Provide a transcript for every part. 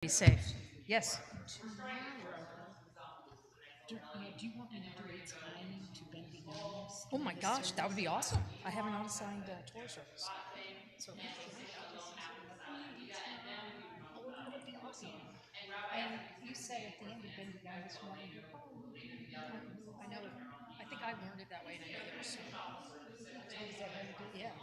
Be safe. Yes. Do you want me to do its timing to Bendy Gnomes? Oh my gosh, that would be awesome. I have an unassigned tour service. So if that would be awesome. And you said at the end of Bendy Down this morning, I know. I think I learned it that way, and I know there was some. is that how you do it? Yeah.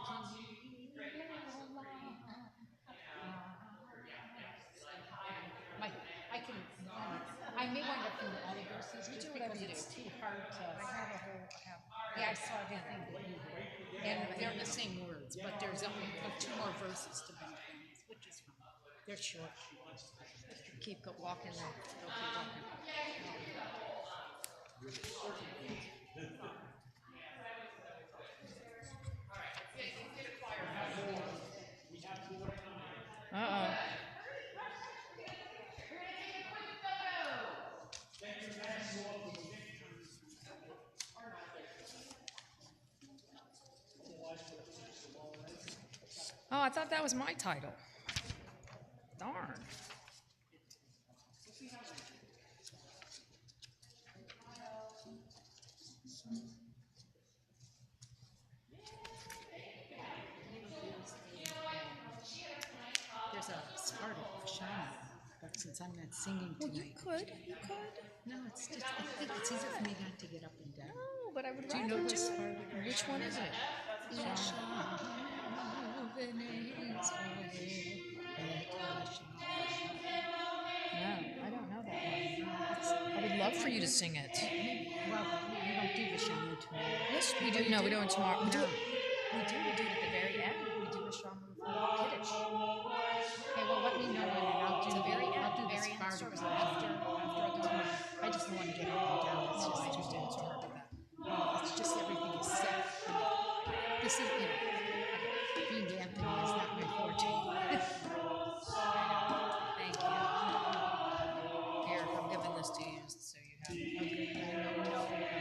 I may wind up doing all of those things just whatever because you it's do. too hard to. Yeah, I saw everything that you did. And they're the same words, but there's only 2 more verses to Bendy Gnomes, which is fine. They're short. Keep walking. They'll keep walking. Uh-oh. Oh, I thought that was my title. Darn. There's a part of shaman, but since I'm not singing Well, tonight, you could. no, it's just I think it's easier for me not to get up and down. Oh, but I would Do you rather know do this it. part? Which one is it? No, I don't know that one. I would love for you to sing it. Well, we don't do the shaman tonight. Yes, we do. No, we do it tomorrow. We do it. We do it at the very end. We do a shaman for Kiddush. Okay, well, let me know when, and I'll do The very end. I'll do this Very end part service of after tomorrow. I just don't want to get up and down. It's No, I just too understand. Sorry hard. about that. It's just everything is set. This is, being Anthony is not my forte. Thank you. Here, I'm giving this to you so you have it.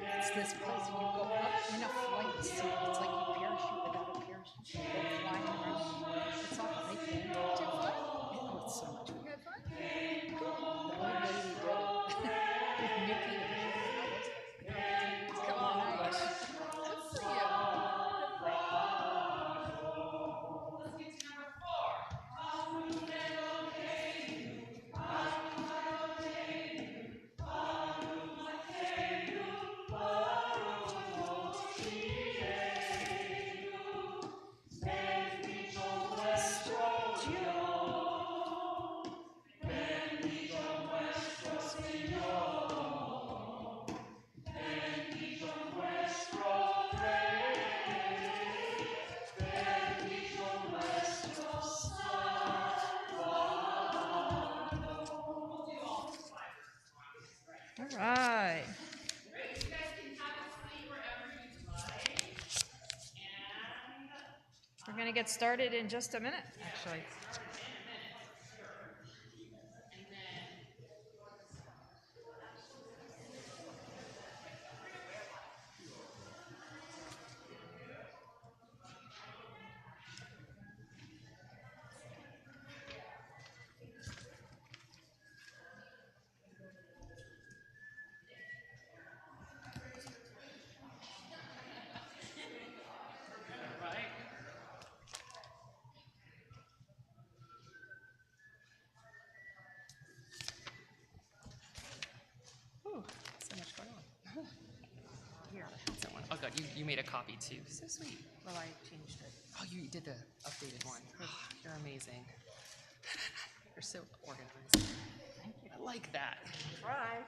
It's this place you go up in a flight. So it's like you parachute without a parachute. You go flying around. It's all right there. Did you have fun? Oh, it's so much fun. You had fun? The old lady did it. With Mickey and Come on. Good for you. All right. We're going to get started in just a minute, actually. Ooh, so much going on. Here, that's that one. Oh, God, you made a copy too. So sweet. Well, I changed it. Oh, you did the updated one. Oh, you're amazing. You're so organized. Thank you. I like that. I tried.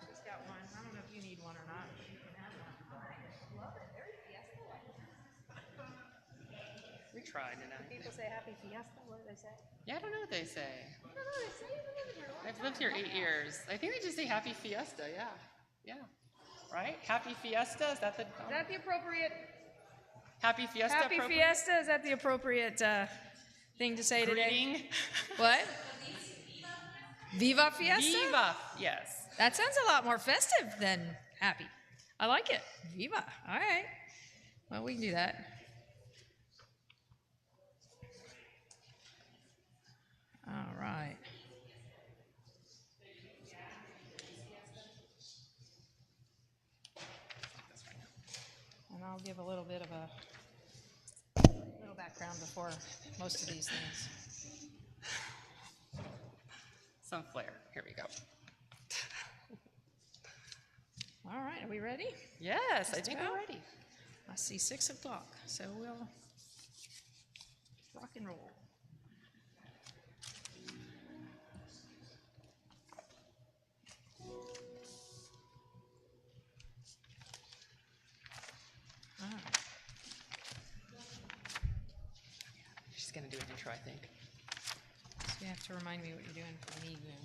She's got one. I don't know if you need one or not. But you can have one. Love it. Very fiesta. We tried tonight. People say happy fiesta. What do they say? Yeah, I don't know what they say. I don't know. They say it in your life. I've lived here 8 years. I think they just say happy fiesta. Yeah. Yeah. Right? Happy fiesta? Is that the appropriate? happy fiesta? Happy appropriate? fiesta. Is that the appropriate thing to say today? Greeting? What? Viva fiesta? Viva. Yes. That sounds a lot more festive than happy. I like it. Viva. All right. Well, we can do that. All right. And I'll give a little bit of a little background before most of these things. Some flair. Here we go. All right, are we ready? Yes, I think we're ready. I see 6 o'clock, so we'll rock and roll. All right. She's going to do an intro, I think. So you have to remind me what you're doing for me then.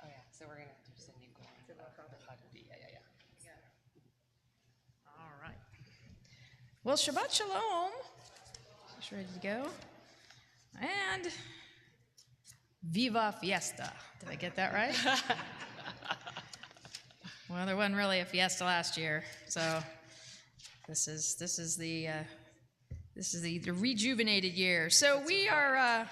Oh, yeah. So we're going to do some new going. Yeah. All right. Well, Shabbat Shalom. Just ready to go. And Viva Fiesta. Did I get that right? Well, there wasn't really a fiesta last year, so this is the rejuvenated year. So we are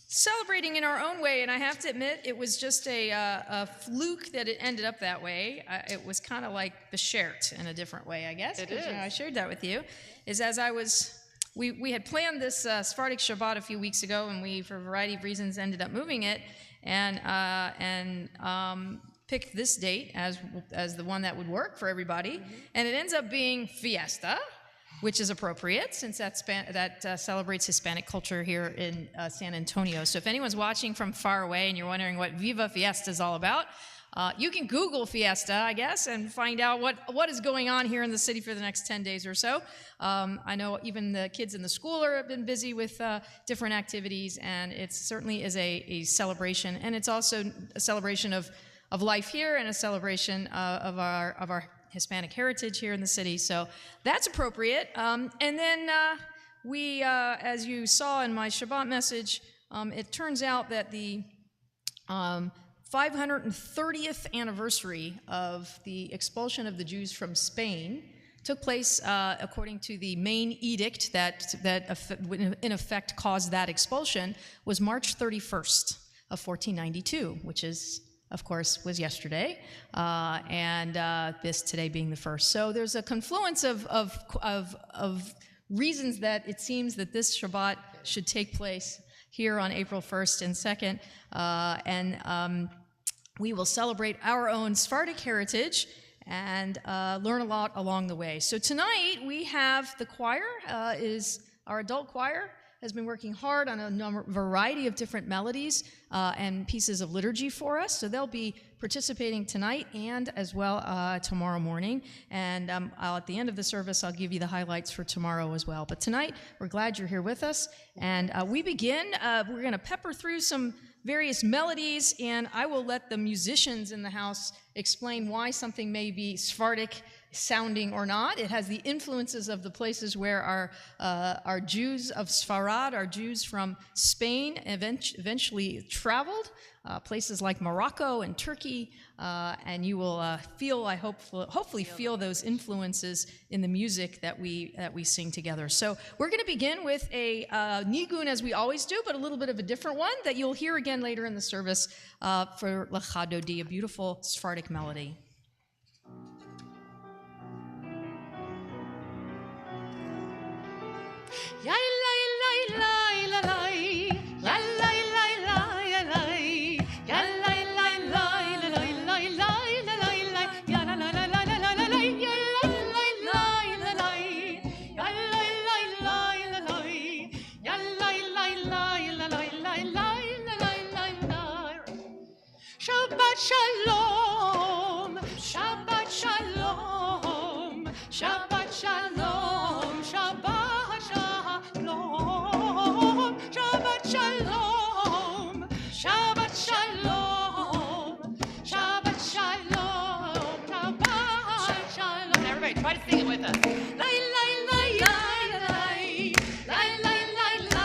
celebrating in our own way, and I have to admit, it was just a fluke that it ended up that way. It was kind of like Beshert in a different way, I guess. It is. You know, I shared that with you. Is as I was, we had planned this Sephardic Shabbat a few weeks ago, and we, for a variety of reasons, ended up moving it, and picked this date as the one that would work for everybody, and it ends up being Fiesta, which is appropriate since that celebrates Hispanic culture here in San Antonio. So if anyone's watching from far away and you're wondering what Viva Fiesta is all about, you can Google Fiesta, I guess, and find out what is going on here in the city for the next 10 days or so. I know even the kids in the school have been busy with different activities, and it certainly is a celebration, and it's also a celebration of life here and a celebration of our Hispanic heritage here in the city. So that's appropriate. And then we, as you saw in my Shabbat message, it turns out that the 530th anniversary of the expulsion of the Jews from Spain took place according to the main edict that in effect caused that expulsion was March 31st of 1492, which is, of course, was yesterday, and this today being the first. So there's a confluence of reasons that it seems that this Shabbat should take place here on April 1st and 2nd, and we will celebrate our own Sephardic heritage and learn a lot along the way. So tonight we have the choir, our adult choir, has been working hard on a variety of different melodies and pieces of liturgy for us. So they'll be participating tonight and as well tomorrow morning. And at the end of the service, I'll give you the highlights for tomorrow as well. But tonight, we're glad you're here with us. And we begin. We're going to pepper through some various melodies, and I will let the musicians in the house explain why something may be Sephardic sounding or not. It has the influences of the places where our Jews of Sfarad, our Jews from Spain, eventually traveled, places like Morocco and Turkey, and you will hopefully feel those influences in the music that we sing together. So we're going to begin with a nigun, as we always do, but a little bit of a different one that you'll hear again later in the service for Lecha Dodi, a beautiful Sephardic melody. La la la la la la la la la la Shabbat shalom, Shabbat shalom, Shabbat shalom, Shabbat shalom, Shabbat shalom, Shabbat shalom, Shabbat shalom, Shabbat shalom. Everybody try to sing it with us. La la la la la la la la la.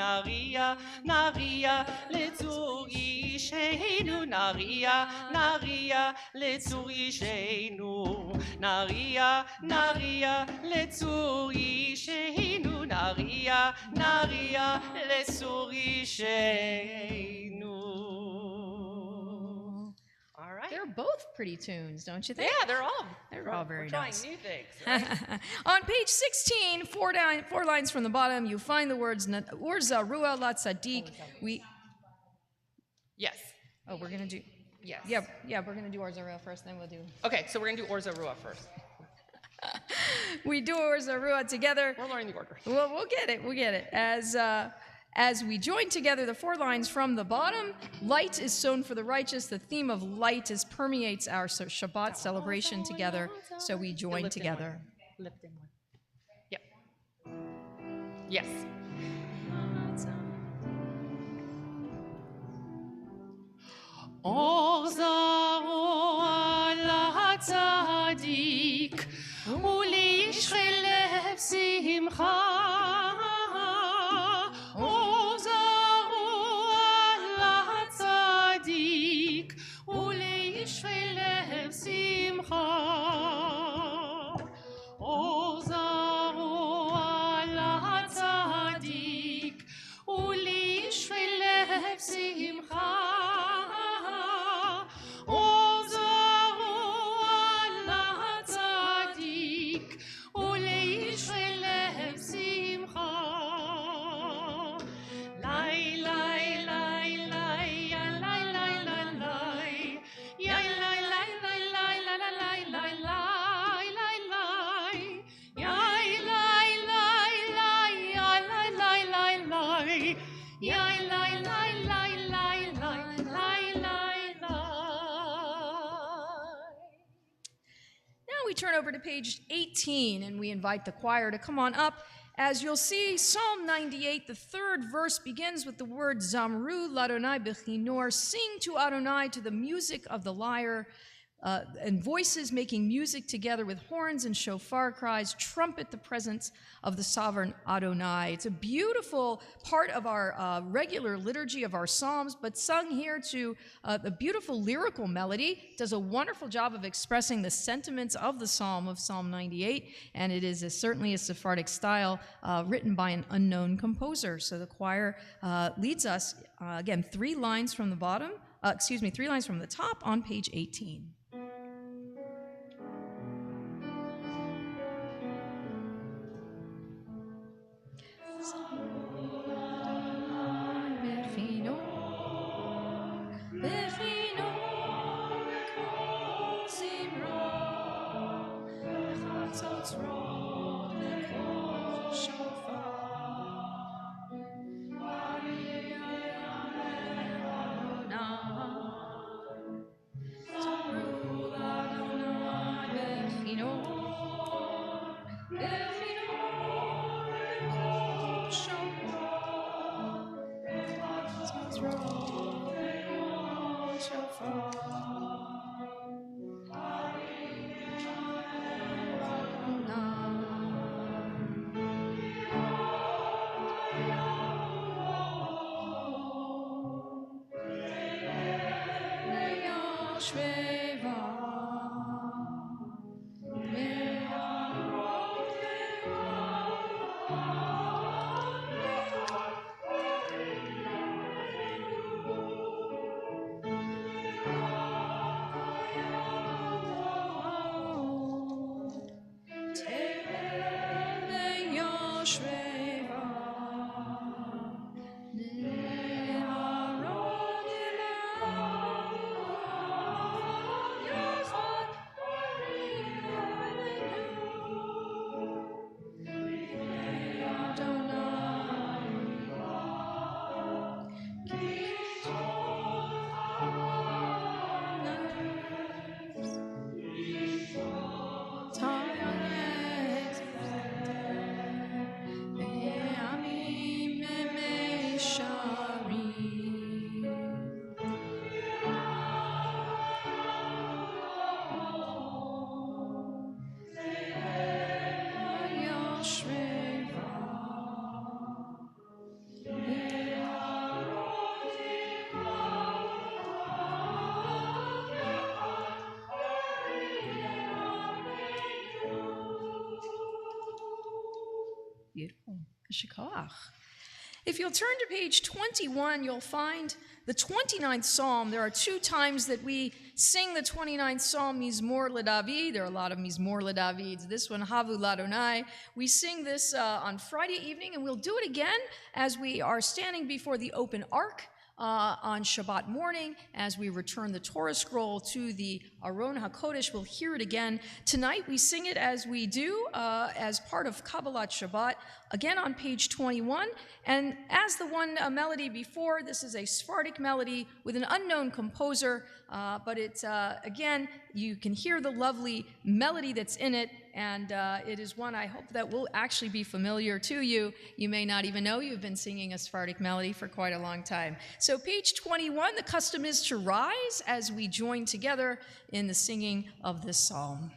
Naria, Naria, Letzur Ishenu, Naria, Naria, Letzur Ishenu, Naria, Naria, Letzur Ishenu, Naria, Naria, Letzur Ishenu. All right. They're both pretty tunes, don't you think? Yeah, they're all very we're trying nice. new things, right? On page 16, four lines from the bottom, you find the words Urza Rua La Tzadik. Yes. Oh, we're gonna do. Yes. Yeah, we're gonna do Urza Rua first, then we'll do. Okay, so we're gonna do Orza Rua first. We do Urza Rua together. We're learning the order. Well, we'll get it. As we join together the four lines from the bottom, light is sown for the righteous. The theme of light permeates our Shabbat celebration together, so we join together. Lift in one. Yep. Yes. Orzaru ala tzadik, ulish chelev simcha. Orzaru ala tzadik, ulish chelev simcha. Orzaru ala tzadik, ulish chelev simcha. We turn over to page 18 and we invite the choir to come on up. As you'll see, Psalm 98, the third verse begins with the word Zamru l'Adonai b'chinor, sing to Adonai to the music of the lyre, and voices making music together with horns and shofar cries, trumpet the presence of the sovereign Adonai. It's a beautiful part of our regular liturgy of our psalms, but sung here to a beautiful lyrical melody. It does a wonderful job of expressing the sentiments of the psalm of Psalm 98, and it is certainly a Sephardic style written by an unknown composer. So the choir leads us, again, three lines from the top on page 18. Shikoach. If you'll turn to page 21, you'll find the 29th Psalm. There are two times that we sing the 29th Psalm, Mizmor LeDavid. There are a lot of Mizmor LeDavids. This one, Havu Ladonai. We sing this on Friday evening, and we'll do it again as we are standing before the open ark on Shabbat morning as we return the Torah scroll to the Aron HaKodesh. We'll hear it again. Tonight we sing it as we do as part of Kabbalat Shabbat, again on page 21. And as the one melody before, this is a Sephardic melody with an unknown composer, but it's, again, you can hear the lovely melody that's in it, and it is one I hope that will actually be familiar to you. You may not even know you've been singing a Sephardic melody for quite a long time. So page 21, the custom is to rise as we join together in the singing of this psalm.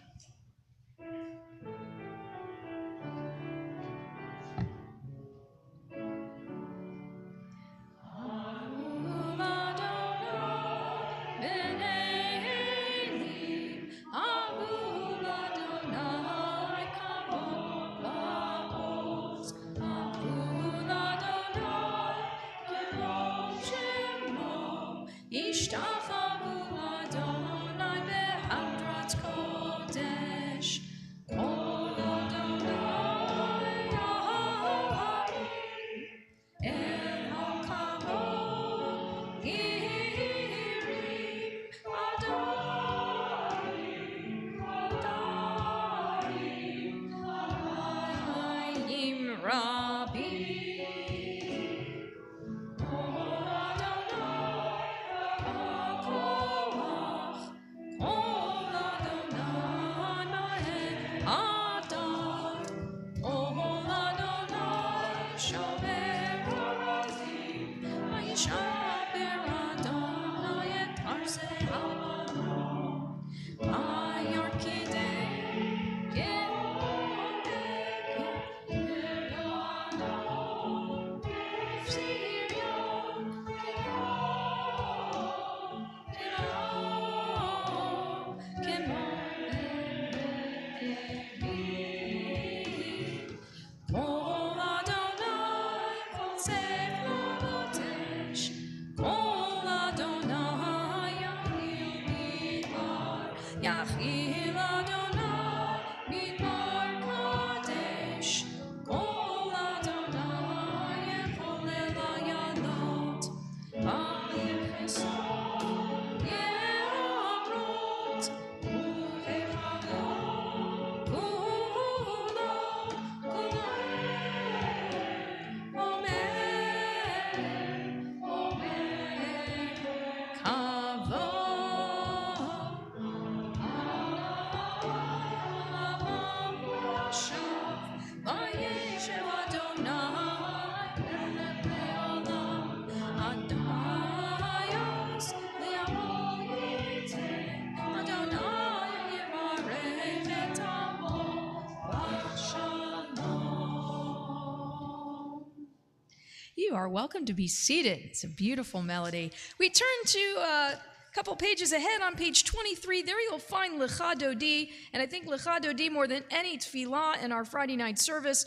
You are welcome to be seated. It's a beautiful melody. We turn to a couple pages ahead on page 23. There you'll find Lecha Dodi, and I think Lecha Dodi, more than any tefillah in our Friday night service,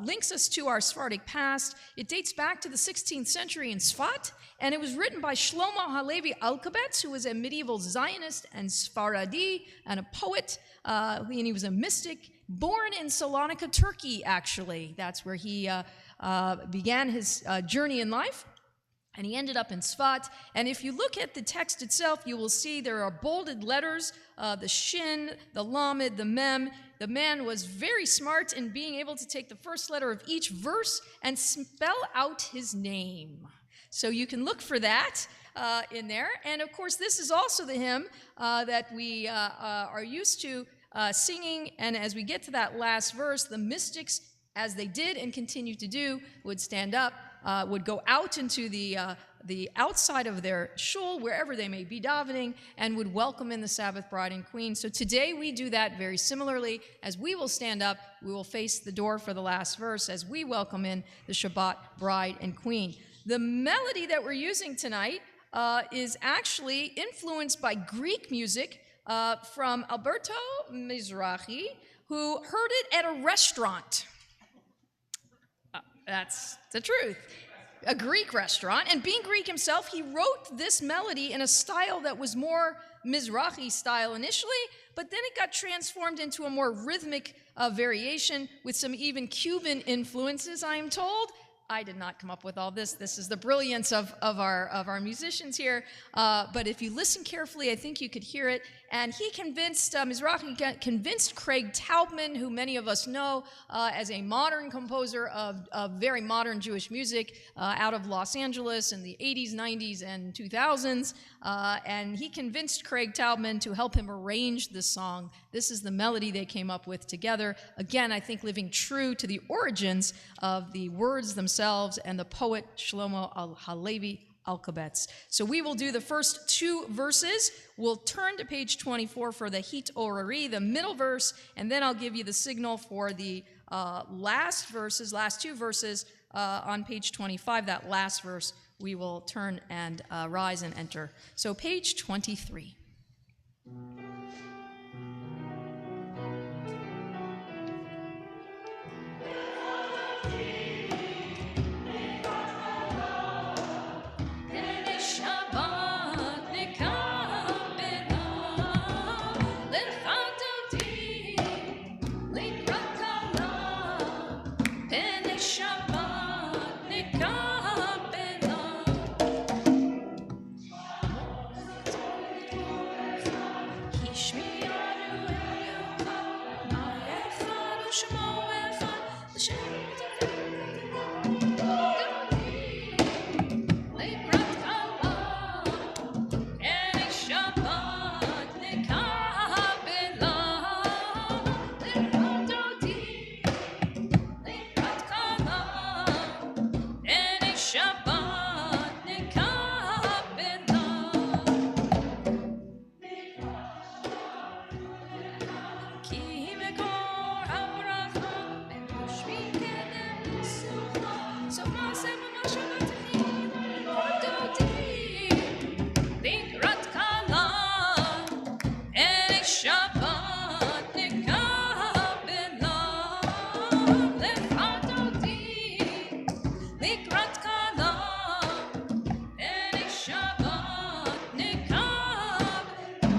links us to our Sephardic past. It dates back to the 16th century in Sfat, and it was written by Shlomo Halevi Alkabetz, who was a medieval Zionist and Sephardi and a poet, and he was a mystic, born in Salonika, Turkey, actually. That's where he began his journey in life, and he ended up in Sfat. And if you look at the text itself, you will see there are bolded letters, the Shin, the Lamed, the Mem. The man was very smart in being able to take the first letter of each verse and spell out his name. So you can look for that in there. And of course, this is also the hymn that we are used to singing. And as we get to that last verse, the mystics, as they did and continue to do, would stand up, would go out into the outside of their shul, wherever they may be davening, and would welcome in the Sabbath bride and queen. So today we do that very similarly. As we will stand up, we will face the door for the last verse as we welcome in the Shabbat bride and queen. The melody that we're using tonight is actually influenced by Greek music from Alberto Mizrahi, who heard it at a restaurant. That's the truth. A Greek restaurant, and being Greek himself, he wrote this melody in a style that was more Mizrahi style initially, but then it got transformed into a more rhythmic variation with some even Cuban influences, I am told. I did not come up with all this. This is the brilliance of our musicians here. But if you listen carefully, I think you could hear it. And he convinced, Mizrahi convinced Craig Taubman, who many of us know as a modern composer of very modern Jewish music out of Los Angeles in the 80s, 90s, and 2000s. And he convinced Craig Taubman to help him arrange this song. This is the melody they came up with together. Again, I think living true to the origins of the words themselves and the poet Shlomo Halevi Alkabetz. So we will do the first two verses. We'll turn to page 24 for the Hit Orari, the middle verse, and then I'll give you the signal for the last two verses on page 25. That last verse, we will turn and rise and enter. So page 23.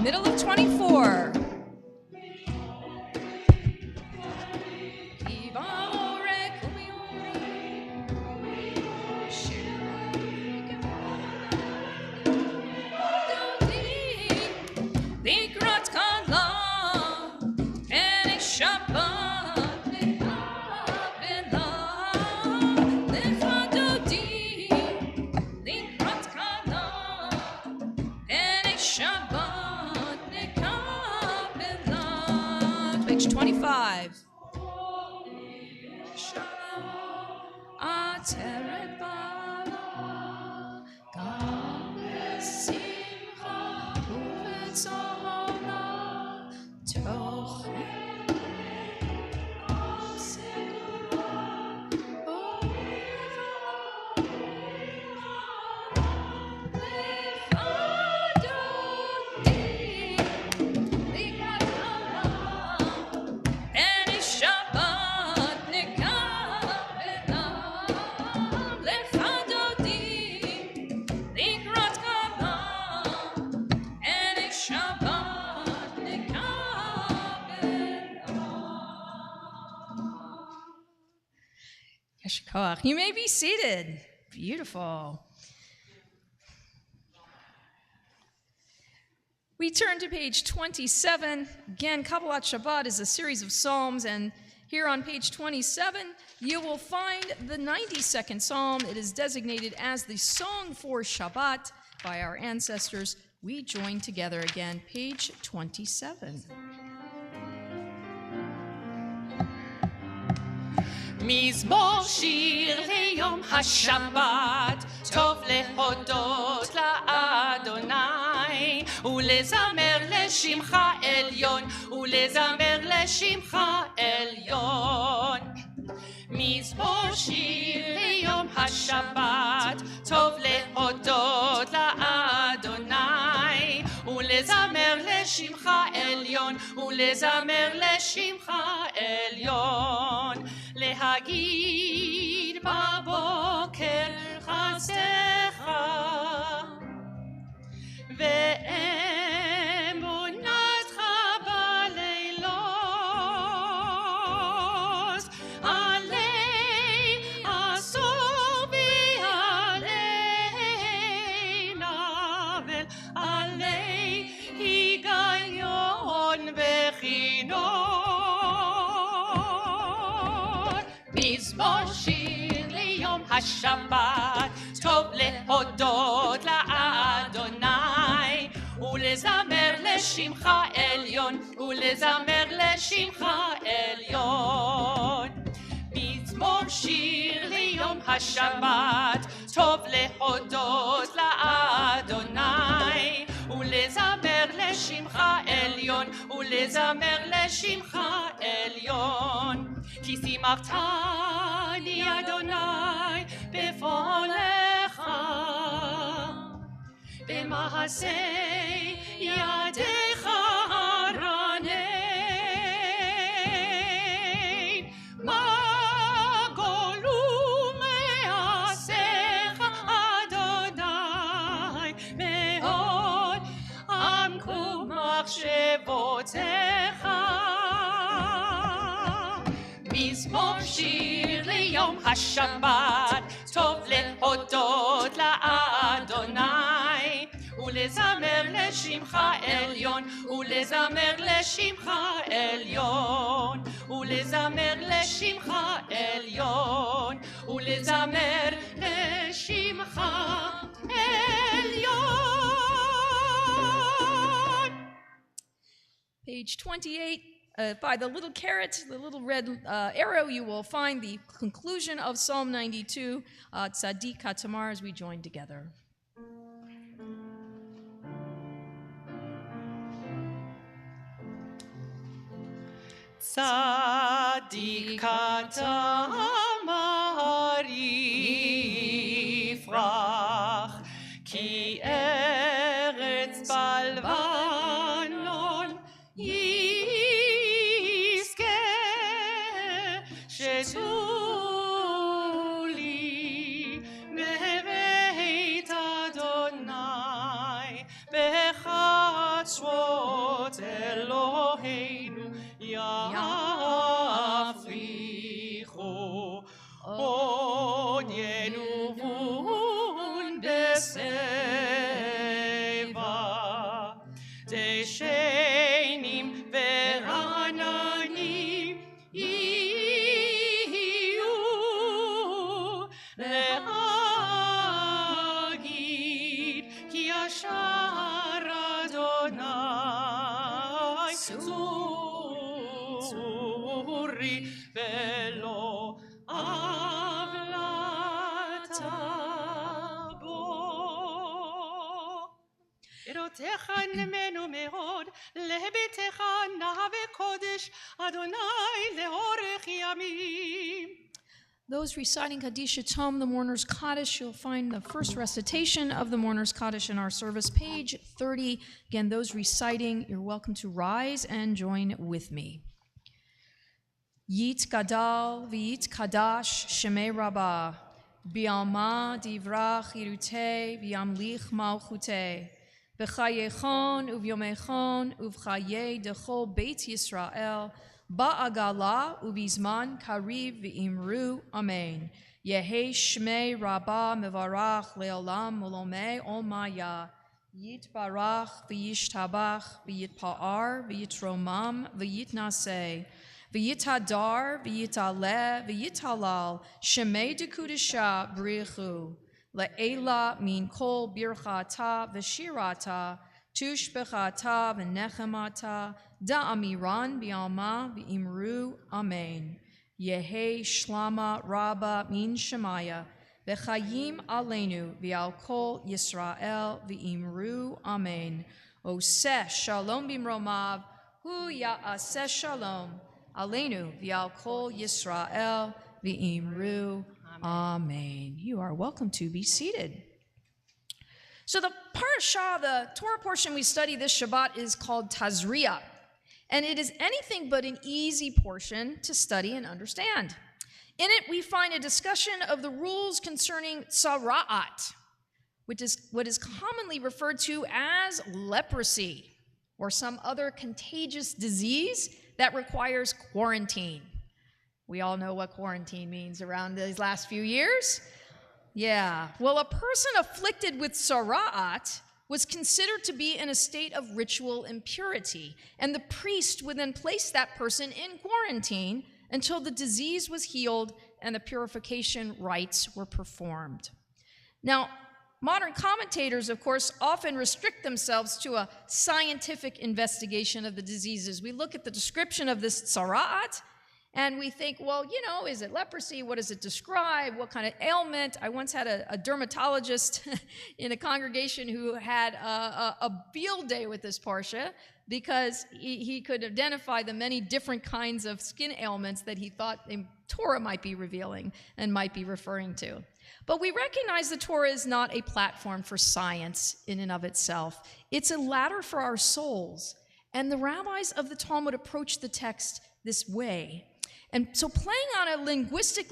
Middle of 24. Page 25. You may be seated. Beautiful. We turn to page 27. Again, Kabbalat Shabbat is a series of psalms, and here on page 27, you will find the 92nd psalm. It is designated as the Song for Shabbat by our ancestors. We join together again, page 27. מזמור שיר ליום השבת, טוב להודות לאדוני, ולזמר לשמך עליון, ולזמר לשמך עליון. מזמור שיר ליום השבת, טוב להודות לאדוני, ולזמר לשמך עליון, ולזמר לשמך עליון. להגיד בבוקר חסדך ואמונתך בלילות עלי עשור ועלי נבל עלי היגיון וכינור מזמור שיר ליום השבת טוב להודות לאדוני ולזמר לשמך עליון ולזמר לשמך עליון מזמור שיר ליום השבת טוב להודות לאדוני ולזמר לשמך עליון ולזמר לשמך עליון כי שימחתני אדוני בפועלך במעשה ידיך ארנן מה גולו מעשיך אדוני מאוד עמקו מחשבותיך מזמור שיר ליום השבת טוב להודות לאדוני ולזמר לשמך עליון ולזמר לשמך עליון ולזמר לשמך עליון ולזמר לשמך עליון. Page 28, by the little caret, the little red arrow, you will find the conclusion of Psalm 92, Tzadik HaTamar, as we join together. Tzadik HaTamar yifrach ki eretz balvanon yizke shetuli bebeit Adonai bechatzrot Eloheinu יפריחו עוד ינובון בשיבה דשנים ורעננים יהיו להגיד כי ישר אדוני צורי ולא עוולת בו. עירותיך נמנו מאוד, לביתך נא וקודש, אדוני לאורך ימים. Those reciting Kaddish Tom, the Mourner's Kaddish, you'll find the first recitation of the Mourner's Kaddish in our service, page 30. Again, those reciting, you're welcome to rise and join with me. Yit Gadal v'yit Kadash Shemei Rabbah Bi'alma divrach irute v'yamlich malchute B'chayechon uvyomechon uv'chaye dechol Beit Yisrael Ba'agala uvizman kariv v'imru Amen. Yehe Shmei Rabbah mevarach le'olam molomei olmaya Yit barach v'yishtabach v'yitpa'ar v'yitromam v'yitnaseh V'yitadar, v'yitaleh, v'yitalal, shemei dekudesha brichu, le'ela min kol birchata v'shirata, tushbechata v'nechemata, da'amiran bi'alma v'imru, amen. Yehe shlama rabba min shemaya, v'chayim aleinu v'al kol Yisrael v'imru, amen. Oseh shalom bimromav, hu ya'aseh shalom. Aleinu v'al kol Yisrael v'imru. Amen. You are welcome to be seated. So the parashah, the Torah portion we study this Shabbat is called Tazria, and it is anything but an easy portion to study and understand. In it, we find a discussion of the rules concerning tzara'at, which is what is commonly referred to as leprosy, or some other contagious disease that requires quarantine. We all know what quarantine means around these last few years. Yeah. Well, a person afflicted with tzara'at was considered to be in a state of ritual impurity, and the priest would then place that person in quarantine until the disease was healed and the purification rites were performed. Now, modern commentators, of course, often restrict themselves to a scientific investigation of the diseases. We look at the description of this tzara'at, and we think, well, is it leprosy? What does it describe? What kind of ailment? I once had a dermatologist in a congregation who had a field day with this parsha because he could identify the many different kinds of skin ailments that he thought the Torah might be revealing and might be referring to. But we recognize the Torah is not a platform for science in and of itself. It's a ladder for our souls. And the rabbis of the Talmud approach the text this way. And so playing on a linguistic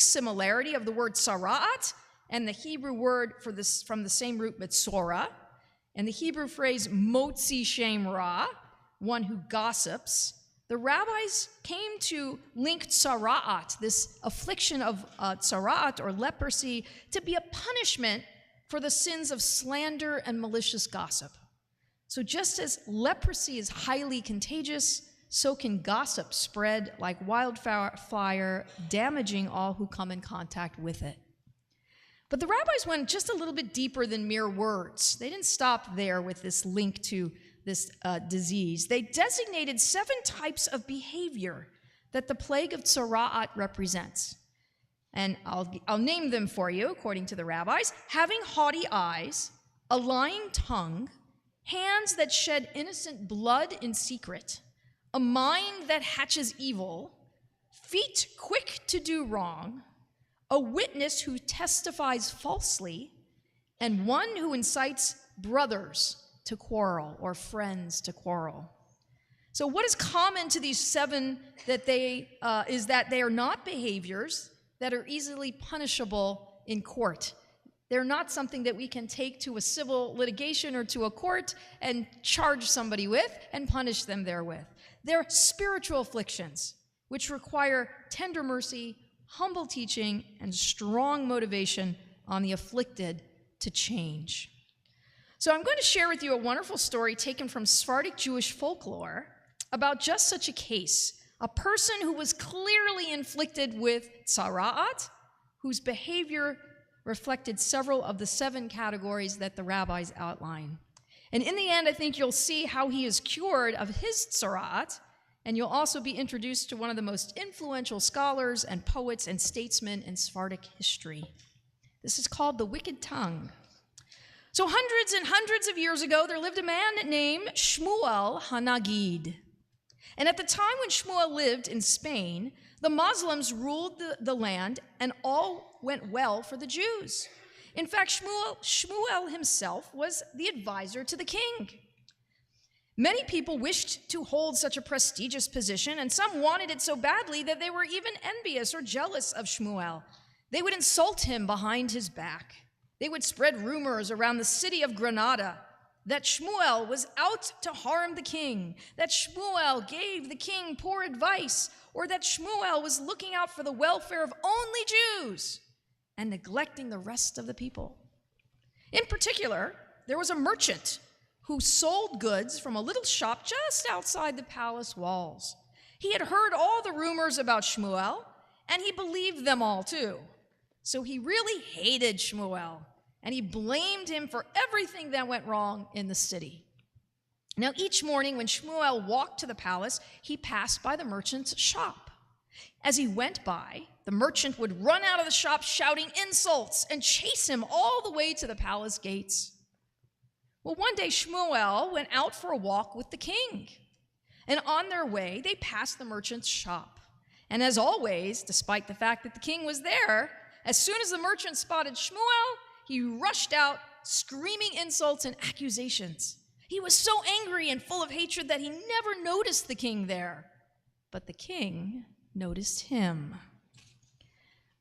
similarity of the word tzara'at and the Hebrew word for this from the same root metzora, and the Hebrew phrase motzi shem ra, one who gossips, the rabbis came to link tzara'at, this affliction of tzara'at or leprosy, to be a punishment for the sins of slander and malicious gossip. So just as leprosy is highly contagious, so can gossip spread like wildfire, damaging all who come in contact with it. But the rabbis went just a little bit deeper than mere words. They didn't stop there with this link to this disease. They designated 7 types of behavior that the plague of tzara'at represents. And I'll name them for you, according to the rabbis. Having haughty eyes, a lying tongue, hands that shed innocent blood in secret, a mind that hatches evil, feet quick to do wrong, a witness who testifies falsely, and one who incites brothers to quarrel or friends to quarrel. So what is common to these 7 is that they are not behaviors that are easily punishable in court. They're not something that we can take to a civil litigation or to a court and charge somebody with and punish them therewith. They're spiritual afflictions, which require tender mercy, humble teaching, and strong motivation on the afflicted to change. So I'm going to share with you a wonderful story taken from Sephardic Jewish folklore about just such a case, a person who was clearly inflicted with tzara'at, whose behavior reflected several of the 7 categories that the rabbis outline. And in the end, I think you'll see how he is cured of his tzara'at, and you'll also be introduced to one of the most influential scholars and poets and statesmen in Sephardic history. This is called the Wicked Tongue. So hundreds and hundreds of years ago, there lived a man named Shmuel Hanagid. And at the time when Shmuel lived in Spain, the Muslims ruled the land, and all went well for the Jews. In fact, Shmuel himself was the advisor to the king. Many people wished to hold such a prestigious position, and some wanted it so badly that they were even envious or jealous of Shmuel. They would insult him behind his back. They would spread rumors around the city of Granada that Shmuel was out to harm the king, that Shmuel gave the king poor advice, or that Shmuel was looking out for the welfare of only Jews and neglecting the rest of the people. In particular, there was a merchant who sold goods from a little shop just outside the palace walls. He had heard all the rumors about Shmuel, and he believed them all too. So he really hated Shmuel, and he blamed him for everything that went wrong in the city. Now, each morning when Shmuel walked to the palace, he passed by the merchant's shop. As he went by, the merchant would run out of the shop shouting insults and chase him all the way to the palace gates. Well, one day Shmuel went out for a walk with the king, and on their way, they passed the merchant's shop. And as always, despite the fact that the king was there, as soon as the merchant spotted Shmuel, he rushed out, screaming insults and accusations. He was so angry and full of hatred that he never noticed the king there. But the king noticed him.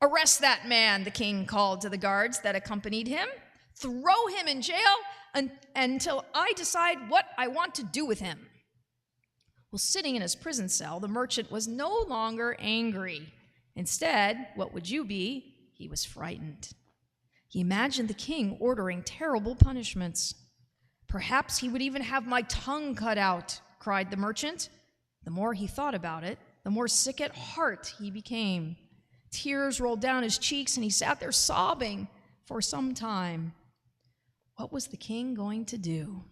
"Arrest that man," the king called to the guards that accompanied him. "Throw him in jail until I decide what I want to do with him." Well, sitting in his prison cell, the merchant was no longer angry. Instead, what would you be? He was frightened. He imagined the king ordering terrible punishments. "Perhaps he would even have my tongue cut out," cried the merchant. The more he thought about it, the more sick at heart he became. Tears rolled down his cheeks, and he sat there sobbing for some time. What was the king going to do?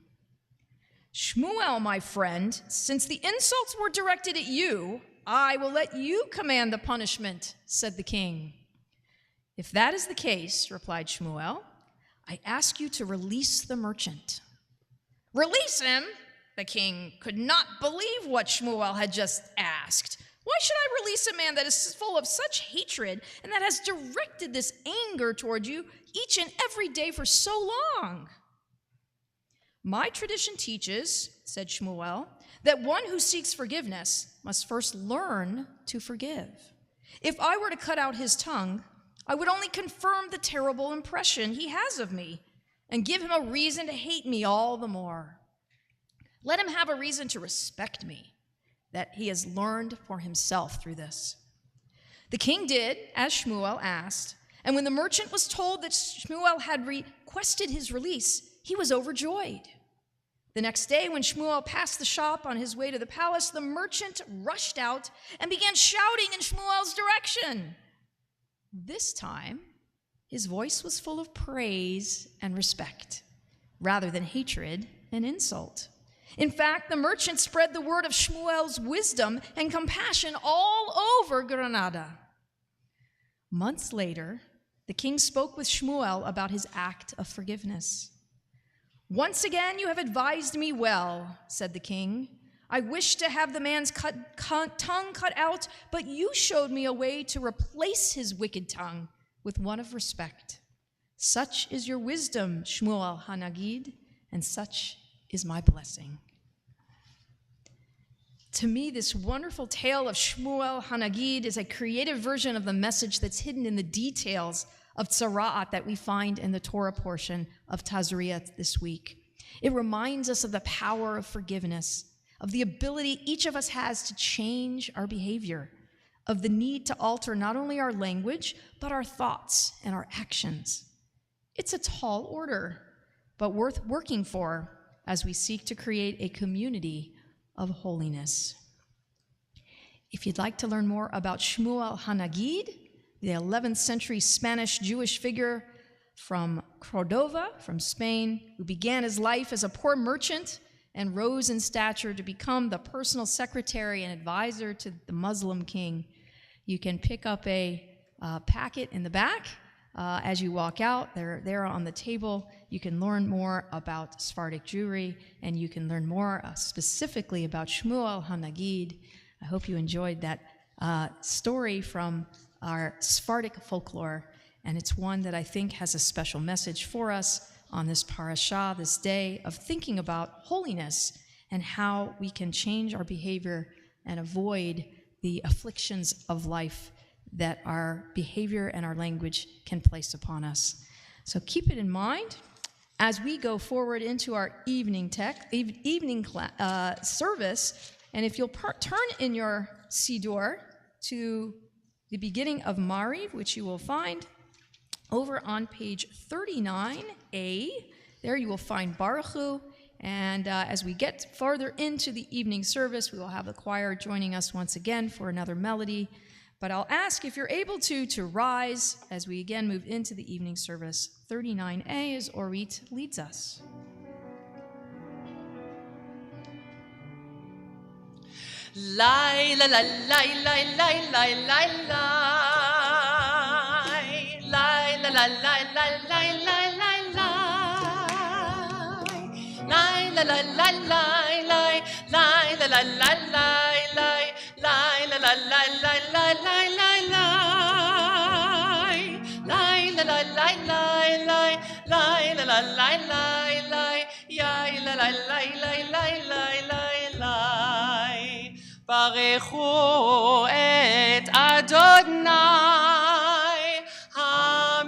"Shmuel, my friend, since the insults were directed at you, I will let you command the punishment," said the king. "If that is the case," replied Shmuel, "I ask you to release the merchant." "Release him?" The king could not believe what Shmuel had just asked. "Why should I release a man that is full of such hatred and that has directed this anger toward you each and every day for so long?" "My tradition teaches," said Shmuel, "that one who seeks forgiveness must first learn to forgive. If I were to cut out his tongue, I would only confirm the terrible impression he has of me and give him a reason to hate me all the more. Let him have a reason to respect me, that he has learned for himself through this." The king did as Shmuel asked, and when the merchant was told that Shmuel had requested his release, he was overjoyed. The next day, when Shmuel passed the shop on his way to the palace, the merchant rushed out and began shouting in Shmuel's direction. This time, his voice was full of praise and respect, rather than hatred and insult. In fact, the merchant spread the word of Shmuel's wisdom and compassion all over Granada. Months later, the king spoke with Shmuel about his act of forgiveness. "Once again, you have advised me well," said the king. "I wished to have the man's tongue cut out, but you showed me a way to replace his wicked tongue with one of respect. Such is your wisdom, Shmuel Hanagid, and such is my blessing." To me, this wonderful tale of Shmuel Hanagid is a creative version of the message that's hidden in the details of Tzara'at that we find in the Torah portion of Tazriah this week. It reminds us of the power of forgiveness, of the ability each of us has to change our behavior, of the need to alter not only our language, but our thoughts and our actions. It's a tall order, but worth working for as we seek to create a community of holiness. If you'd like to learn more about Shmuel Hanagid, the 11th century Spanish Jewish figure from Cordova, from Spain, who began his life as a poor merchant and rose in stature to become the personal secretary and advisor to the Muslim king, you can pick up a packet in the back as you walk out. They're there on the table. You can learn more about Sephardic Jewry, and you can learn more specifically about Shmuel Hanagid. I hope you enjoyed that story from our Sephardic folklore, and it's one that I think has a special message for us on this parasha, this day of thinking about holiness and how we can change our behavior and avoid the afflictions of life that our behavior and our language can place upon us. So keep it in mind as we go forward into our evening service. And if you'll turn in your Siddur to the beginning of Mariv, which you will find over on page 39a, there you will find Baruch Hu. And as we get farther into the evening service, we will have the choir joining us once again for another melody. But I'll ask if you're able to rise as we again move into the evening service. 39a as Orit leads us. Lai la la lai lai lai lai lai lai lai la la lai lai lai lai lai lai la la lai lai lai lai la la lai lai lai lai la la lai lai lai lai lai lai la la lai lai lai lai la la lai lai lai yai la la lai lai lai lai lai lai Baruchu Adonai HaMevorach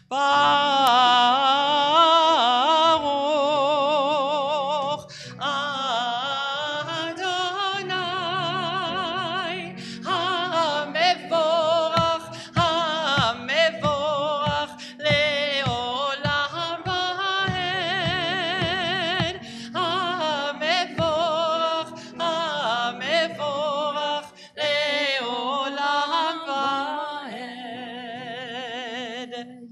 Baruch Adonai HaMevorach HaMevorach Le'olam Va'ed HaMevorach HaMevorach Le'olam Va'ed.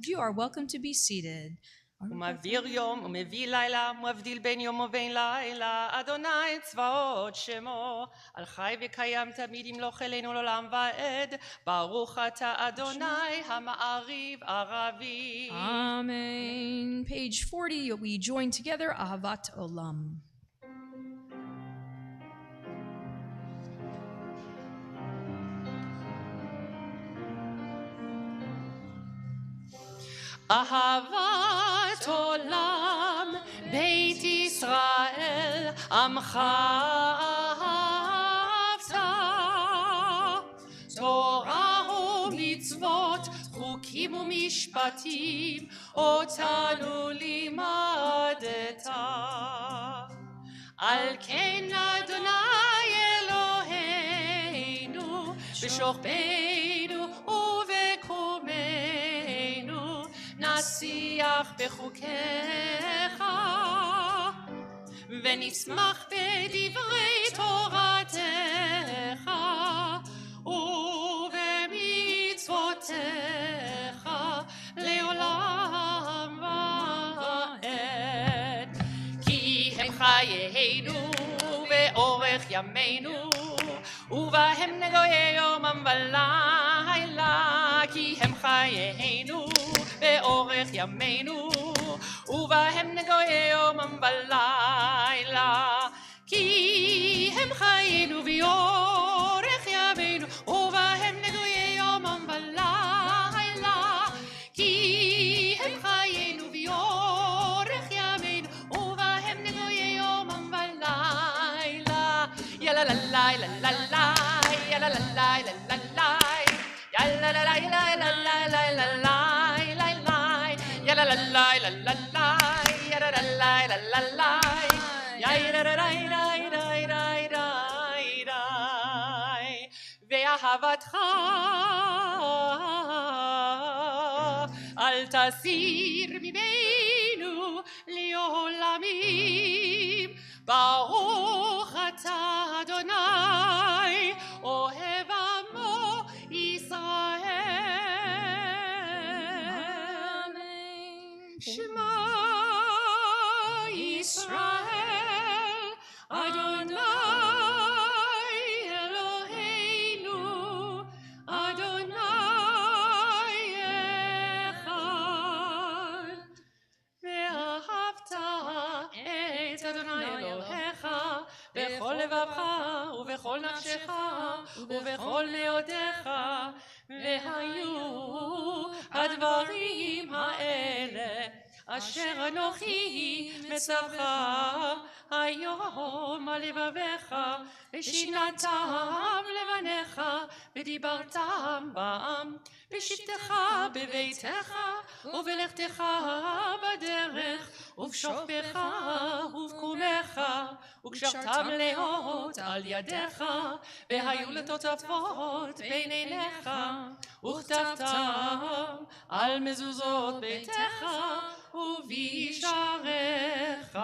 You are welcome to be seated. הוא מעביר יום ומביא לילה, מבדיל בין יום ובין לילה. אדוני צבאות שמו, על חי וקיים תמיד ימלוך אלינו לעולם ועד. ברוך אתה אדוני המעריב ערבי. Amen. Page 40, we join together Ahavat Olam. אהבת עולם בית ישראל עמך אהבת תורה ומצוות חוקים ומשפטים אותנו לימדת על כן אדוני אלוהינו בשוכבנו ובקומנו נשיח בחוקיך ונשמח בדברי תורתך ובמצוותיך לעולם ועד כי הם חיינו ואורך ימינו ובהם נגויי יומם ולילה כי הם חיינו באורך ימינו ובהם נגויי יומם ולילה כי הם חיינו באורך ימינו ובהם נגויי יומם ולילה כי הם חיינו באורך ימינו ובהם נגויי יומם ולילה יאללה לה לה לה לה לה יאללה לה לה לה לה לה יאללה לה לה לה לה לה לה לה la la la la la la ya la la la la la la ya la la la la la la la ואהבתך אל תסיר ממנו לעולמים ברוך אתה אדוני אוהב עמו ישראל Shema Yisrael Adonai Eloheinu Adonai Echad ואהבת את אדוני אלוהיך בכל לבבך ובכל נפשך ובכל מאודיך והיו הדברים האלה אשר אנוכי מצווך היום על לבביך ושיננתם לבניך ודיברתם בם בשבתך בביתך ובלכתך בדרך ובשוכבך ובקומך וקשרתם לאות על ידיך והיו לטוטפות בין עיניך וכתבתם על מזוזות ביתך ובשעריך.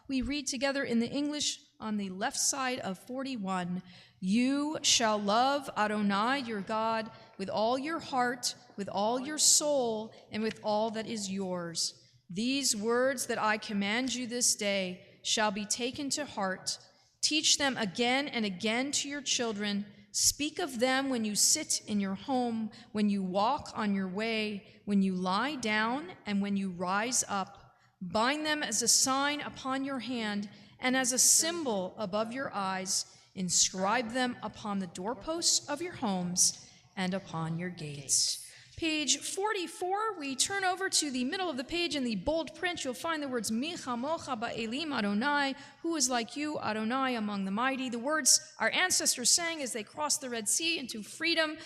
We read together in the English on the left side of 41. You shall love Adonai your God with all your heart, with all your soul, and with all that is yours. These words that I command you this day shall be taken to heart. Teach them again and again to your children. Speak of them when you sit in your home, when you walk on your way, when you lie down, and when you rise up. Bind them as a sign upon your hand and as a symbol above your eyes. Inscribe them upon the doorposts of your homes and upon your gates. Page 44, we turn over to the middle of the page in the bold print. You'll find the words, Mi chamocha ba'elim Adonai, who is like you, Adonai, among the mighty. The words our ancestors sang as they crossed the Red Sea into freedom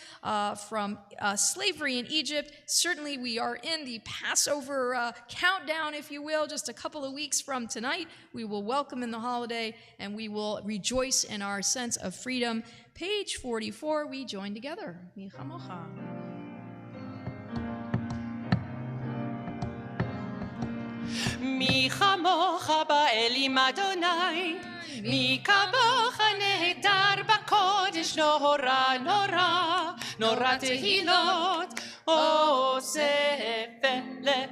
from slavery in Egypt. Certainly we are in the Passover countdown, if you will, just a couple of weeks from tonight. We will welcome in the holiday and we will rejoice in our sense of freedom. Page 44, we join together. Mi chamocha. מי כמוך באלים אדוני, מי כמוך נהדר בקודש נורא נורא, נורא תהילות עושה פלא.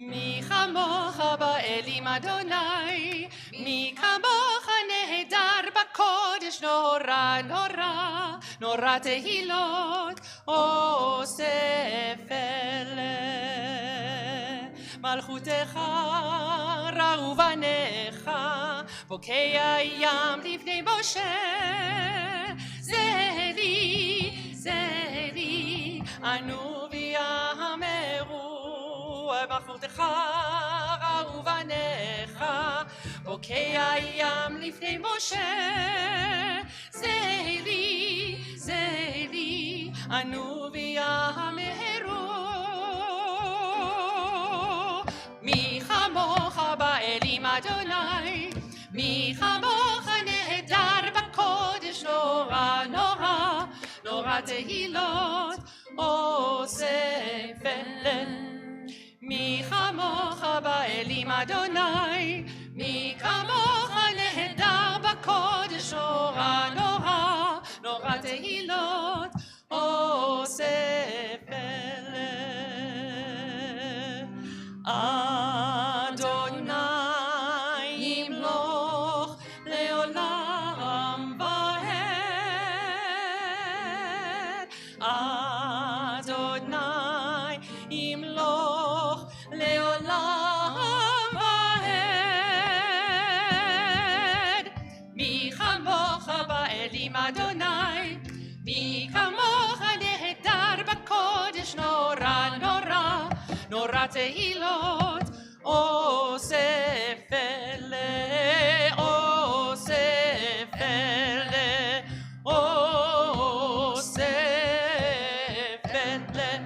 מי כמוך באלים אדוני, מי כמוך נהדר בקודש נורא נורא, נורא תהילות עושה פלא. מלכותך ראו בניך, בוקע ים לפני משה. זה לי, אנו ויאמרו, מלכותך ראו בניך, בוקע ים לפני משה. זה לי, אנו ויאמרו. מי כמוך באלים אדוני, מי כמוך נהדר בקודש נורא נורא, נורא תהילות עושה פלא. מי כמוך באלים אדוני, מי כמוך נהדר בקודש נורא נורא, נורא תהילות עושה פלא. אדוני ימלוך לעולם ועד. אדוני ימלוך לעולם ועד. מי כמוך באלים אדוני, מי כמוך נהדר בקודש נורא נורא, נורא תהילות עושה פלא, עושה פלא, עושה פלא.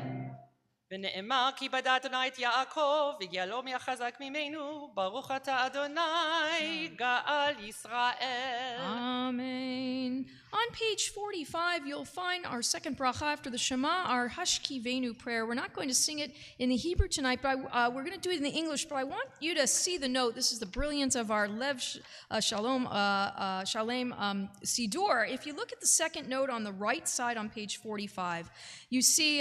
ונאמר כי בדע אדוני את יעקב, והגיע מי החזק ממנו, ברוך אתה אדוני גאל ישראל. Amen. On page 45, you'll find our second bracha after the Shema, our Hashkivenu prayer. We're not going to sing it in the Hebrew tonight, but we're going to do it in the English. But I want you to see the note. This is the brilliance of our Lev Shalom Siddur. If you look at the second note on the right side on page 45, you see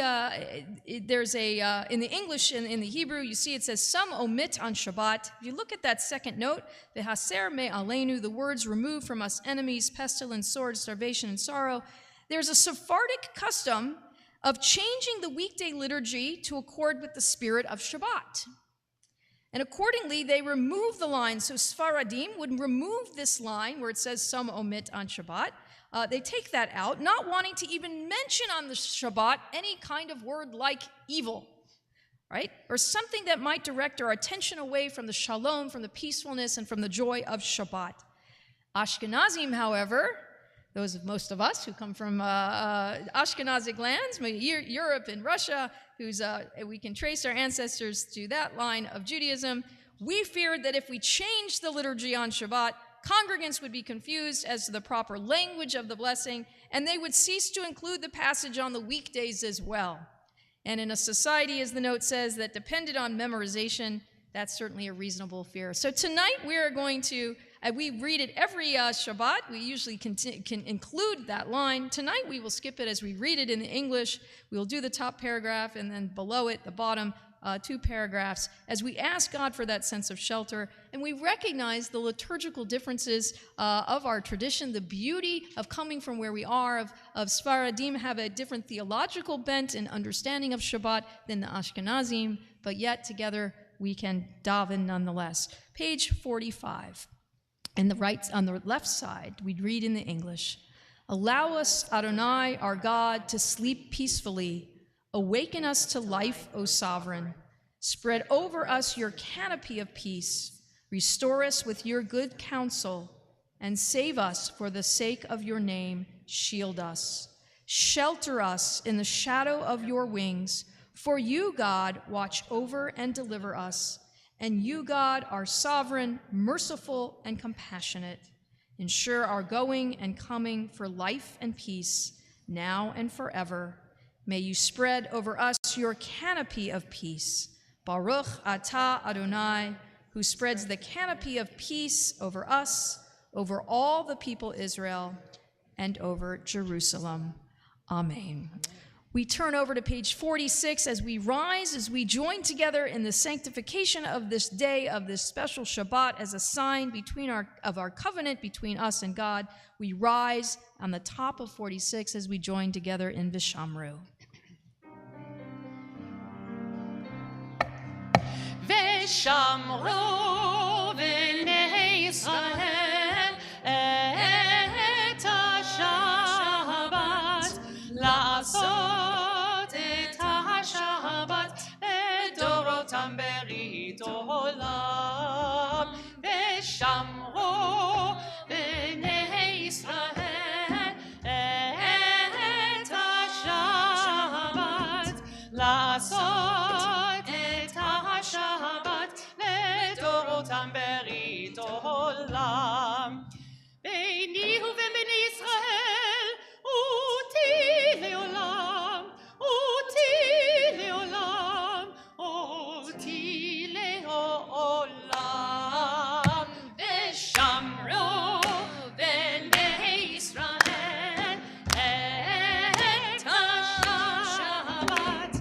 there's a, in the English and in the Hebrew, you see it says, some omit on Shabbat. If you look at that second note, V'haser me aleinu, the words remove from us enemies, pestilence, sword, starvation, and sorrow. There's a Sephardic custom of changing the weekday liturgy to accord with the spirit of Shabbat. And accordingly, they remove the line. So Sfaradim would remove this line where it says some omit on Shabbat. They take that out, not wanting to even mention on the Shabbat any kind of word like evil, right? Or something that might direct our attention away from the shalom, from the peacefulness, and from the joy of Shabbat. Ashkenazim, however, those of most of us who come from Ashkenazic lands, Europe and Russia, we can trace our ancestors to that line of Judaism. We feared that if we changed the liturgy on Shabbat, congregants would be confused as to the proper language of the blessing, and they would cease to include the passage on the weekdays as well. And in a society, as the note says, that depended on memorization, that's certainly a reasonable fear. So tonight we are going to, we read it every Shabbat. We usually can include that line. Tonight we will skip it as we read it in the English. We will do the top paragraph and then below it, the bottom two paragraphs, as we ask God for that sense of shelter. And we recognize the liturgical differences of our tradition, the beauty of coming from where we are, of Sfaradim have a different theological bent and understanding of Shabbat than the Ashkenazim, but yet together we can daven nonetheless. Page 45. On the left side, we read in the English, allow us, Adonai, our God, to sleep peacefully. Awaken us to life, O Sovereign. Spread over us your canopy of peace. Restore us with your good counsel, and save us for the sake of your name. Shield us. Shelter us in the shadow of your wings. For you, God, watch over and deliver us. And you, God, are sovereign, merciful, and compassionate. Ensure our going and coming for life and peace, now and forever. May you spread over us your canopy of peace. Baruch atah Adonai, who spreads the canopy of peace over us, over all the people Israel, and over Jerusalem. Amen. We turn over to page 46 as we rise, as we join together in the sanctification of this day, of this special Shabbat, as a sign of our covenant between us and God. We rise on the top of 46 as we join together in Vishamru. ושמרו בני ישראל את השבת, לעשות את השבת לדורותם ברית עולם. ושמרו בני ישראל את השבת, לעשות את השבת לדורותם ברית עולם. ביני ובין בני ישראל אותי לעולם, אותי לעולם, אותי לעולם. ושמרו בני ישראל את השבת,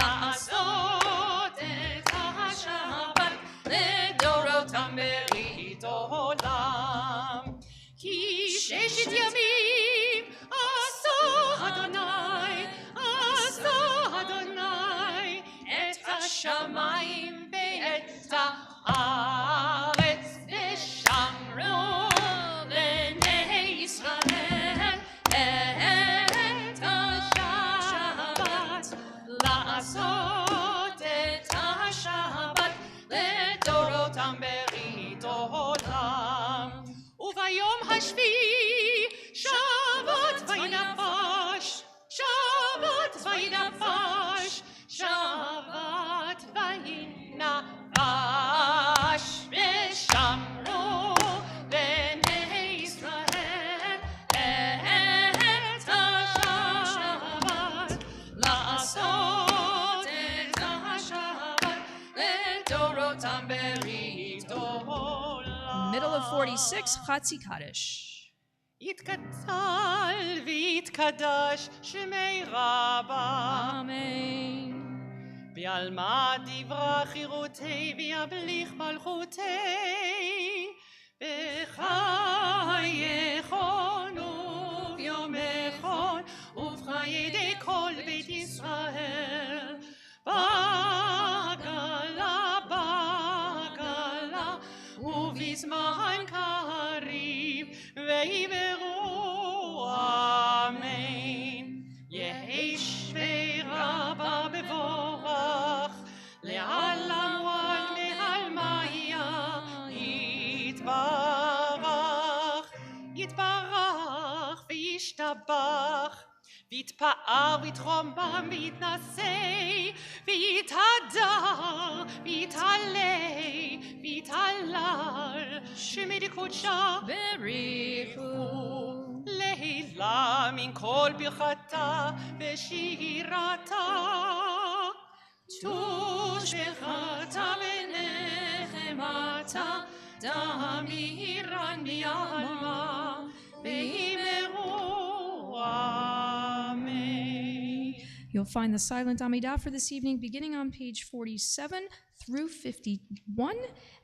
לעשות את השבת לדורותם ברית עולם. כי ששת ימים עשה אדוני, עשה אדוני את השמיים ואת הארץ. ושמרו בני ישראל את השבת, לעשות את השבת לדורותם ברית עולם. וביום השביעי שבת וינפש, שבת וינפש, שבת וינפש. ושמרו בני ישראל את השבת, לעשות את השבת לדורותם ברית עולם. Middle of 46, Chatzi Kaddish. יתקצל ויתקדש שמי רבה. Amen. בעלמא דברה חירותי ויבליך מלכותי. בחייכון וביומכון ובחיי כל בית ישראל. בגלה בגלה ובזמן קריב ויאמרו אמן. יהי שמי רבה בבורך לעלם ועד לעלמיה. יתברך יתברך וישתבח, ויתפאר ויתרומם ויתנשא, ויתהדר ויתעלה ויתהלל. שמי דקודשה בריחו לעילה מן כל ברכתה ושירתה. תושבחתה ונחמתה, דמירן בעלמא ויאמרו אמן. You'll find the silent Amidah for this evening beginning on page 47 through 51.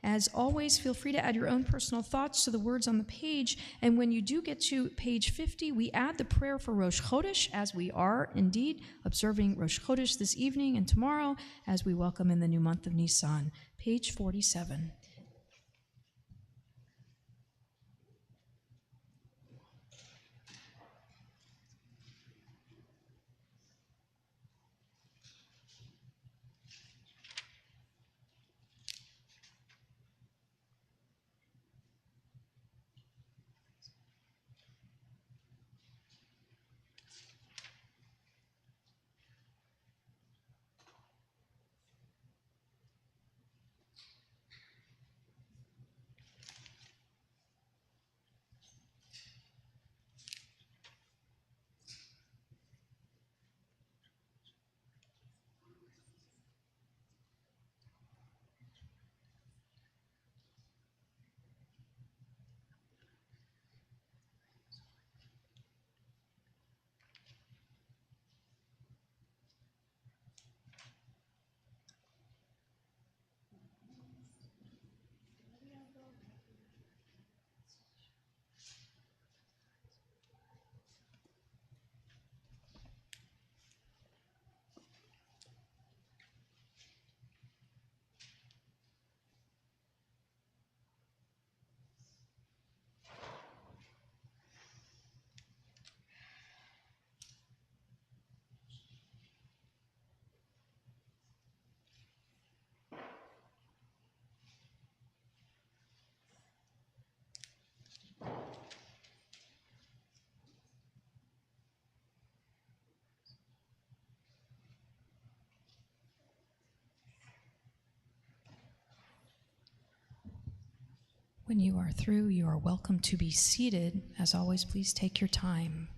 As always, feel free to add your own personal thoughts to the words on the page. And when you do get to page 50, we add the prayer for Rosh Chodesh, as we are indeed observing Rosh Chodesh this evening and tomorrow as we welcome in the new month of Nisan. Page 47. When you are through, you are welcome to be seated. As always, please take your time.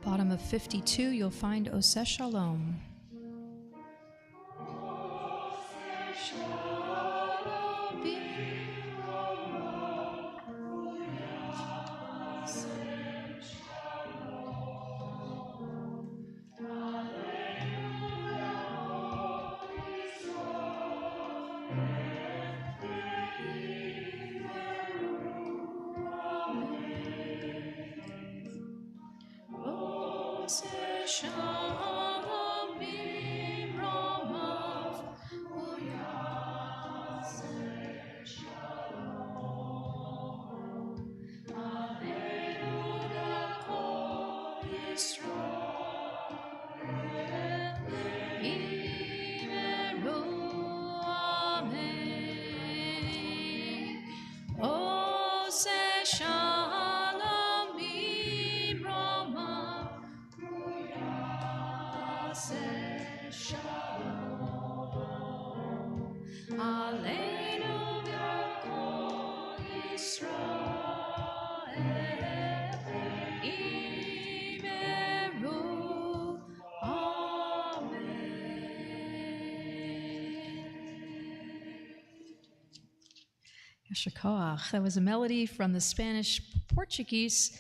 Bottom of 52, you'll find Oseh Shalom. Yashakoach. That was a melody from the Spanish-Portuguese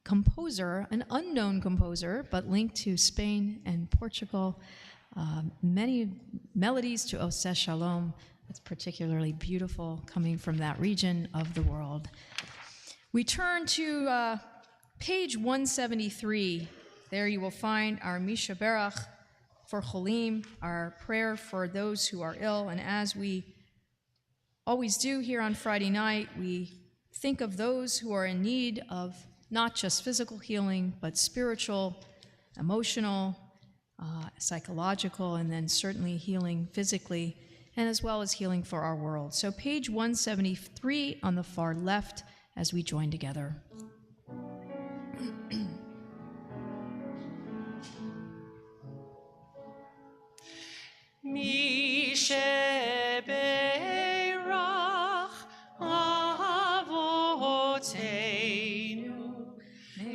composer, an unknown composer, but linked to Spain and Portugal. Many melodies to Oseh Shalom. It's particularly beautiful coming from that region of the world. We turn to page 173. There you will find our Misha Berach for Cholim, our prayer for those who are ill. And as we always do here on Friday night, we think of those who are in need of not just physical healing, but spiritual, emotional, psychological, and then certainly healing physically, and as well as healing for our world. So page 173 on the far left as we join together.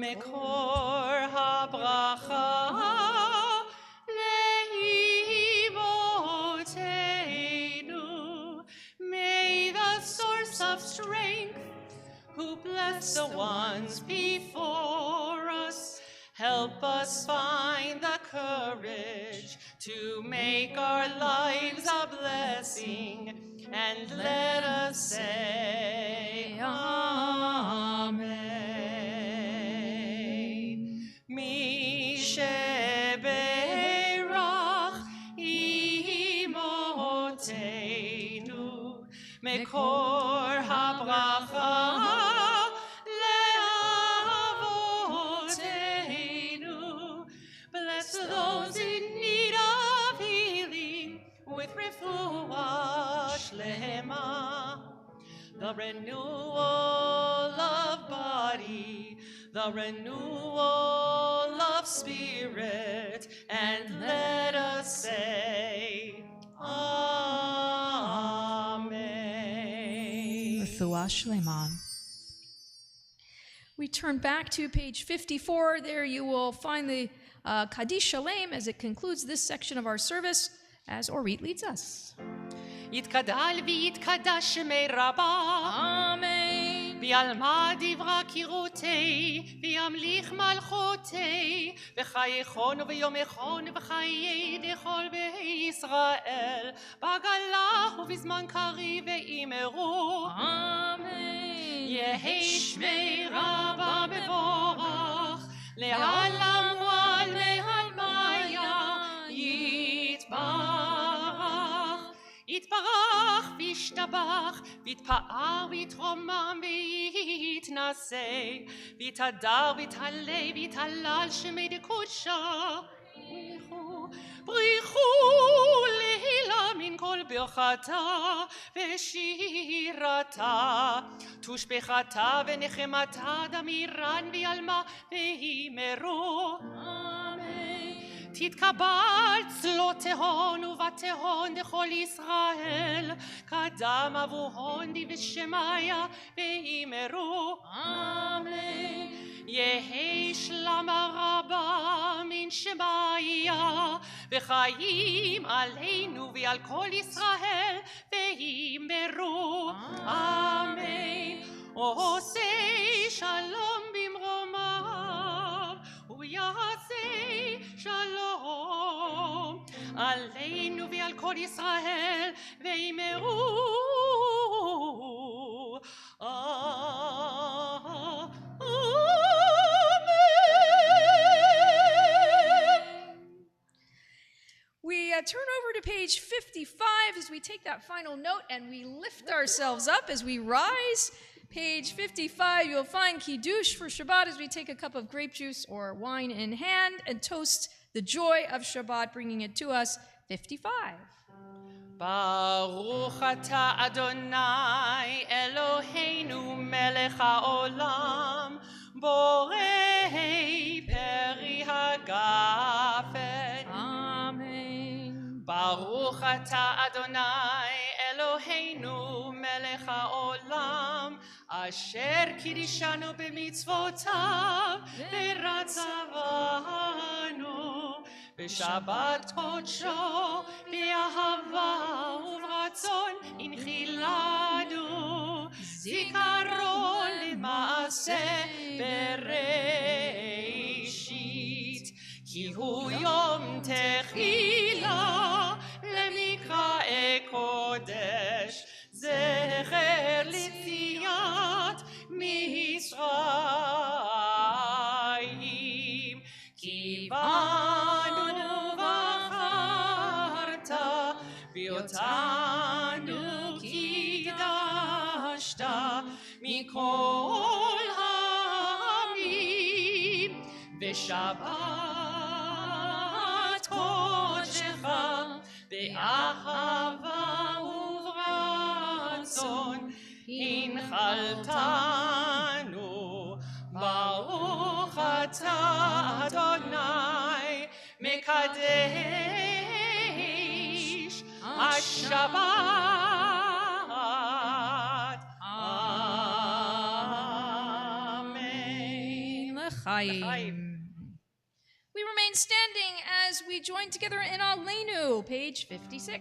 Mekor habracha leimotenu. May the source of strength, who bless the ones before us, help us find the courage to make our lives a blessing, and let us say Amen. Mi sheberach imotenu mekor habracha leavotenu. Bless those in need of healing with refuah shlema, the renewal of body, the renewal of spirit, and let us say Amen. Refuah Shlema. We turn back to page 54. There you will find the Kaddish Shalem as it concludes this section of our service, as Orit leads us. יתקדל ויתקדש שמי רבה. Amen. ויעלמה דברה קירותי, וימליך מלכותי, וחייכון ויומכון וחיי דכל בישראל, בגלה ובזמן קריב ואמרו. Amen. יהי שמי רבה מבורך, לעלם ועל מהלמיה יתברך. יתברך וישתבח, ויתפאר ויתרומם ויתנשא, ויתהדר ויתעלה ויתהלל שמי דקודשה. בריחו להילה מן כל ברכתה ושירתה, תושבחתה ונחמתה דמירן ויעלמה ויאמרו תתקבל צלותיהון ובתיהון דכל ישראל, קדם אבוהון די ושמיה ויאמרו אמן. יהי שלמה רבה מן שמיה, וחיים עלינו ועל כל ישראל ויאמרו אמן. עושה שלום במרומיו ויעשה שלום עלינו ועל כל ישראל ויאמרו We turn over to page 55 as we take that final note and we lift ourselves up as we rise. Page 55, you'll find Kiddush for Shabbat as we take a cup of grape juice or wine in hand and toast the joy of Shabbat, bringing it to us. 55. ברוך אתה אדוני אלוהינו מלך העולם, בורא פרי הגפן. Amen. ברוך אתה אדוני אלוהינו מלך העולם, אשר קידשנו במצוותיו ורצבנו בשבת קודשו באהבה וברצון הנחילנו, זיכרון למעשה בראשית, כי הוא יום תחילה למקרא קודש, זכר ליציאת מצרים. כי בנו בחרת ואותנו קידשת מכל העמים, ושבת קודשך באהבה וברצון הנחלתנו. ברוך אתה אדוני מקדש השבת. אמן. L'chaim. We remain standing as we join together in Aleinu, page 56.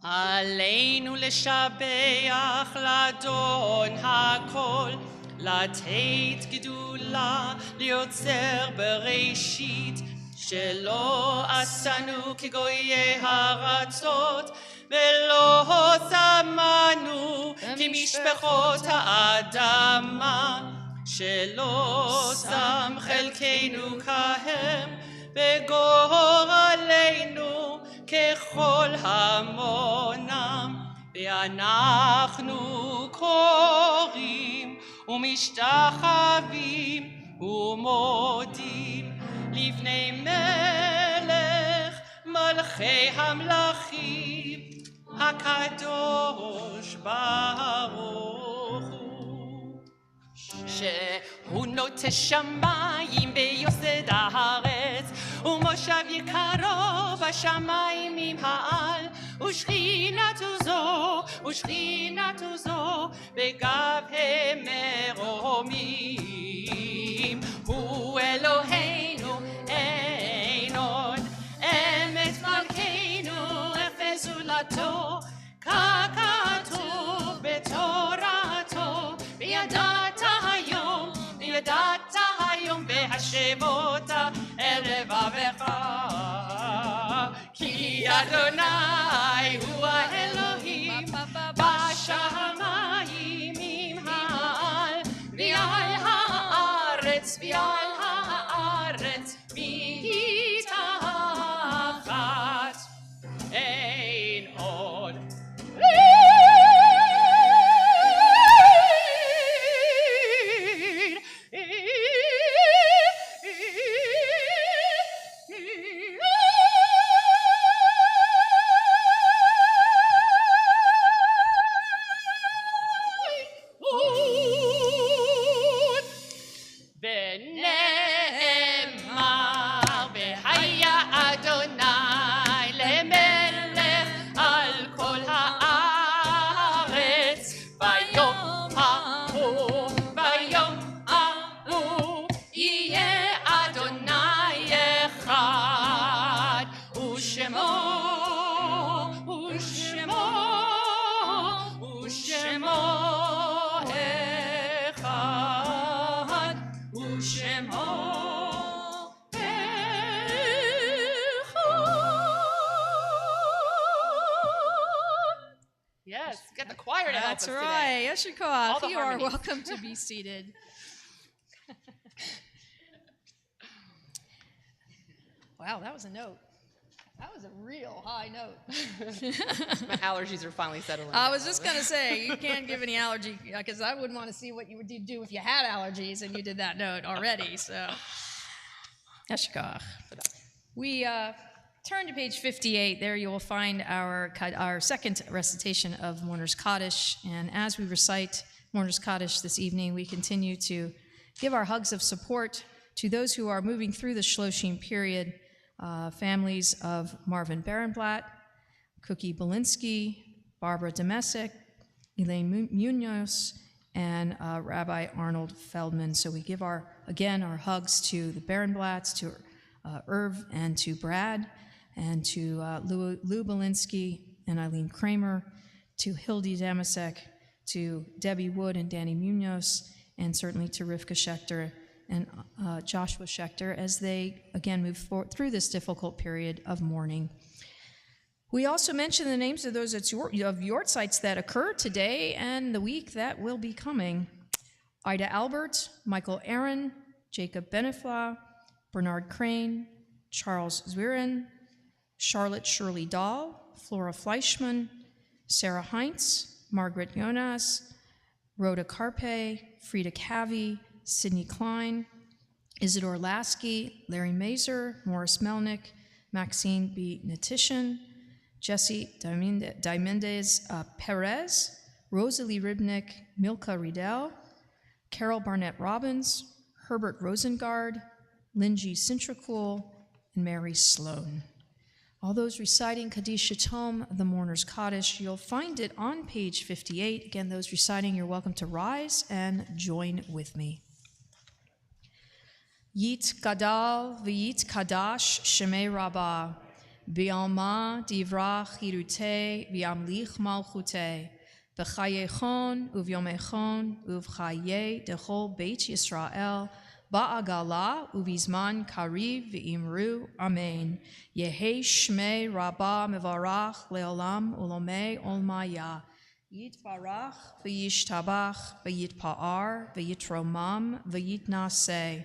עלינו לשבח לאדון הכל, לתת גדולה ליוצר בראשית, שלא עשנו כגויי הארצות ולא שמנו כמשפחות האדמה, שלא שם חלקנו כהם וגורלנו ככל המונם, ואנחנו קוראים ומשתחווים ומודים לפני מלך מלכי המלכים הקדוש ברוך הוא, שהוא נוטה שמיים ויוסד הארץ, ומושב יקרו בשמיים ממעל, ושכינתו זו בגבי מרומים. הוא אלוהינו אין עוד, אמת מלכנו אפס זולתו, ככתוב בתורתו, וידעת היום והשבות אל לבבך, כי אדוני הוא האלוהים בשמיים ממעל, ועל הארץ מתחת אין עוד. Yes, get the choir to help us That's today. right. All Yeshikoach. the You are harmonies. welcome to be seated. Wow, that was a note. That was a real high note. My allergies are finally settling. I was just going to say, you can't give any allergy, because I wouldn't want to see what you would do if you had allergies and you did that note already. So, Yeshikoach. We turn to page 58. There you will find our second recitation of Mourner's Kaddish. And as we recite Mourner's Kaddish this evening, we continue to give our hugs of support to those who are moving through the Shloshim period, families of Marvin Barenblatt, Cookie Belinsky, Barbara Domesek, Elaine Munoz, and Rabbi Arnold Feldman. So we give our hugs to the Barenblatts, to Irv, and to Brad, and to Lou Belinsky and Eileen Kramer, to Hildy Damasek, to Debbie Wood and Danny Munoz, and certainly to Rivka Schechter and Joshua Schechter as they, again, move through this difficult period of mourning. We also mention the names of those of Yortzites that occur today and the week that will be coming. Ida Albert, Michael Aaron, Jacob Benefla, Bernard Crane, Charles Zwirin, Charlotte Shirley Dahl, Flora Fleischman, Sarah Heinz, Margaret Jonas, Rhoda Carpe, Frida Cavi, Sidney Klein, Isidore Lasky, Larry Mazer, Morris Melnick, Maxine B. Natishin, Jesse Dimendez Perez, Rosalie Ribnick, Milka Riedel, Carol Barnett Robbins, Herbert Rosengard, Linji Sintracool, and Mary Sloan. All those reciting Kaddish Yatom, the Mourner's Kaddish, you'll find it on page 58. Again, those reciting, you're welcome to rise and join with me. Yit Gadal v'yit Kadash Shemei Rabbah B'alma Divrach Hirute V'yamlich Malchute V'chayechon Uv'yomechon Uv'chaye Dechol Beit Yisrael Ba'agala Uvizman Kariv V'imru Amen Yehe Shmei Rabbah Mevarach Leolam Ulomei Olmaya Yitvarach V'yishtabach V'yitpa'ar V'yitromam V'yitnaseh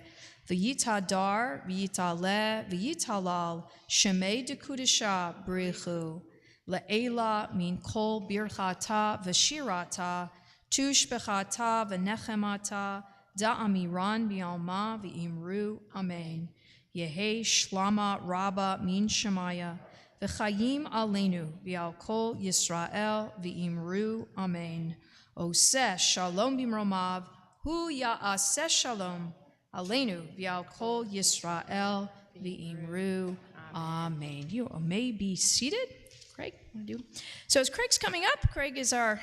V'yitadar, v'yitaleh, v'yitalal, shemei dekudesha brichu, le'ela min kol birchata v'shirata, tushbechata v'nechemata, da'amiran bi'alma v'imru, amen. Yehe shlama rabba min shemaya, v'chayim aleinu v'al kol Yisrael v'imru, amen. Oseh shalom b'mromav, hu ya'aseh shalom, Aleinu v'al kol Yisrael v'imru. Amen. You may be seated. Craig, want to do? So as Craig's coming up, Craig is our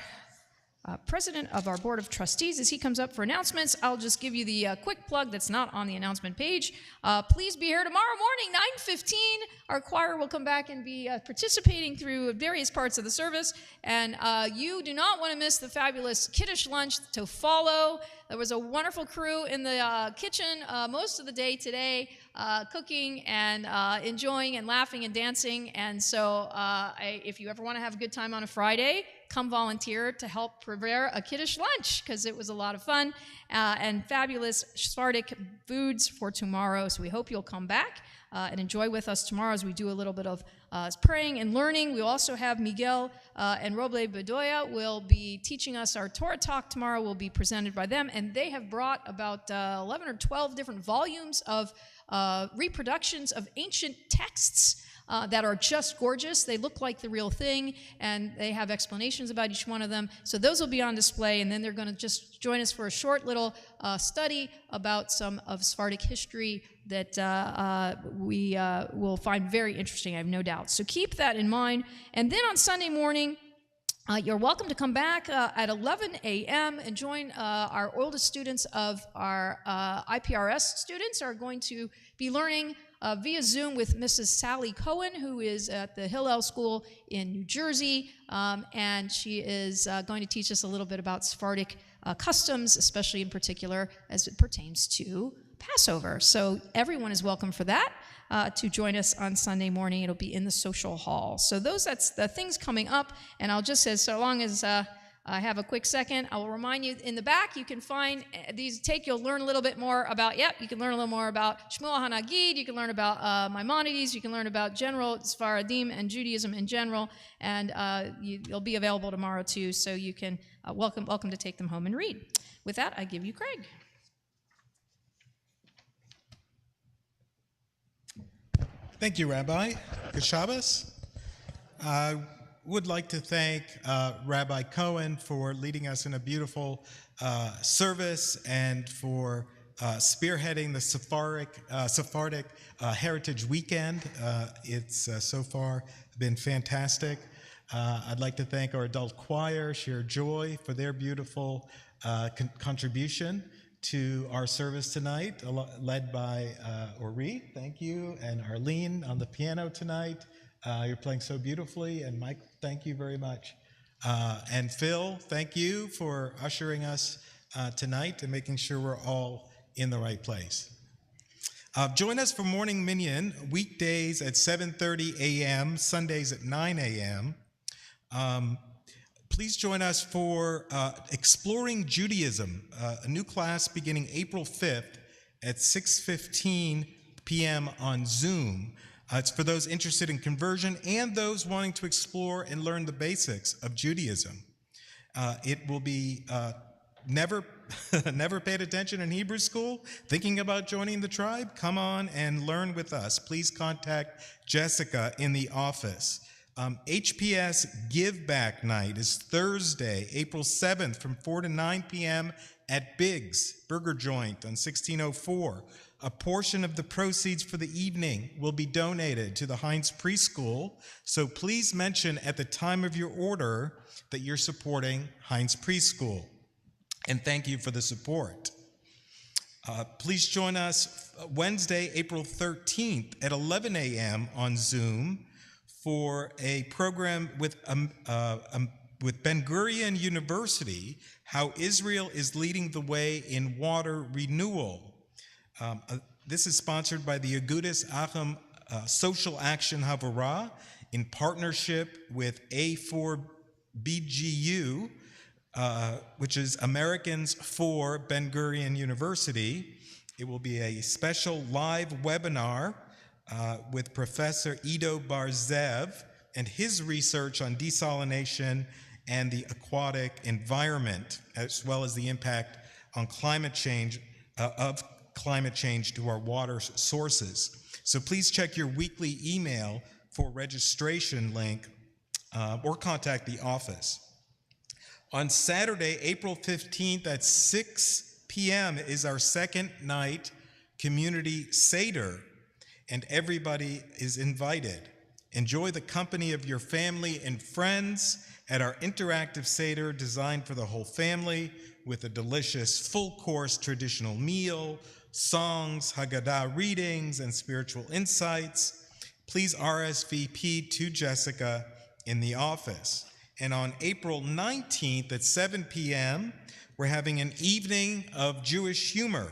president of our board of trustees. As he comes up for announcements, I'll just give you the quick plug that's not on the announcement page. Please be here tomorrow morning, 9:15. Our choir will come back and be participating through various parts of the service. And you do not want to miss the fabulous Kiddush lunch to follow. There was a wonderful crew in the kitchen most of the day today, cooking and enjoying and laughing and dancing. And so if you ever want to have a good time on a Friday, come volunteer to help prepare a Kiddush lunch, because it was a lot of fun and fabulous Sephardic foods for tomorrow. So we hope you'll come back and enjoy with us tomorrow as we do a little bit of praying and learning. We also have Miguel and Roble Bedoya will be teaching us our Torah talk tomorrow. Will be presented by them, and they have brought about 11 or 12 different volumes of reproductions of ancient texts that are just gorgeous. They look like the real thing, and they have explanations about each one of them. So those will be on display, and then they're going to just join us for a short little study about some of Sephardic history that we will find very interesting, I have no doubt. So keep that in mind. And then on Sunday morning, you're welcome to come back at 11 a.m. and join our oldest students of our IPRS students are going to be learning via Zoom with Mrs. Sally Cohen, who is at the Hillel School in New Jersey, and she is going to teach us a little bit about Sephardic customs, especially in particular as it pertains to Passover. So everyone is welcome for that. to join us on Sunday morning. It'll be in the social hall. So that's the things coming up. And I'll just say, so long as I have a quick second, I will remind you, in the back, you can find these you'll learn a little bit more about, you can learn a little more about Shmuel HaNagid, you can learn about Maimonides, you can learn about general Sfaradim and Judaism in general, and you'll be available tomorrow too, so you can, welcome to take them home and read. With that, I give you Craig. Thank you, Rabbi. Good Shabbos. Would like to thank Rabbi Cohen for leading us in a beautiful service and for spearheading the Sephardic Heritage Weekend. It's so far been fantastic. I'd like to thank our adult choir, Share Joy, for their beautiful contribution to our service tonight, led by Ori, thank you, and Arlene on the piano tonight. You're playing so beautifully, and Mike, thank you very much. And Phil, thank you for ushering us tonight and making sure we're all in the right place. Join us for Morning Minyan, weekdays at 7:30 a.m., Sundays at 9 a.m. Please join us for Exploring Judaism, a new class beginning April 5th at 6:15 p.m. on Zoom. It's for those interested in conversion and those wanting to explore and learn the basics of Judaism. It will be never paid attention in Hebrew school, thinking about joining the tribe? Come on and learn with us. Please contact Jessica in the office. HPS Give Back Night is Thursday, April 7th from 4 to 9 p.m. at Biggs Burger Joint on 1604. A portion of the proceeds for the evening will be donated to the Heinz Preschool, so please mention at the time of your order that you're supporting Heinz Preschool. And thank you for the support. Please join us Wednesday, April 13th at 11 a.m. on Zoom for a program with Ben-Gurion University, How Israel is Leading the Way in Water Renewal. This is sponsored by the Agudas Achim Social Action Havurah in partnership with A4BGU, which is Americans for Ben-Gurion University. It will be a special live webinar with Professor Ido Bar-Zev and his research on desalination and the aquatic environment, as well as the impact on climate change to our water sources. So please check your weekly email for registration link or contact the office. On Saturday, April 15th at 6 p.m. is our second night community Seder, and everybody is invited. Enjoy the company of your family and friends at our interactive Seder designed for the whole family, with a delicious full-course traditional meal, songs, Haggadah readings, and spiritual insights. Please RSVP to Jessica in the office. And on April 19th at 7 p.m., we're having an evening of Jewish humor.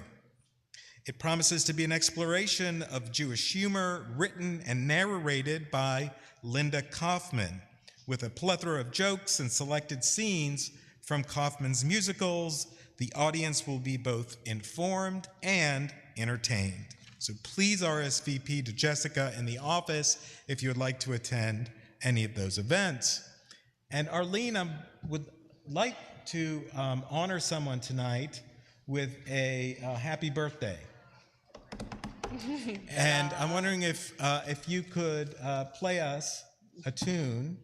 It promises to be an exploration of Jewish humor written and narrated by Linda Kaufman, with a plethora of jokes and selected scenes from Kaufman's musicals. The audience will be both informed and entertained. So please RSVP to Jessica in the office if you would like to attend any of those events. And Arlene, I would like to honor someone tonight with a happy birthday. And I'm wondering if you could play us a tune.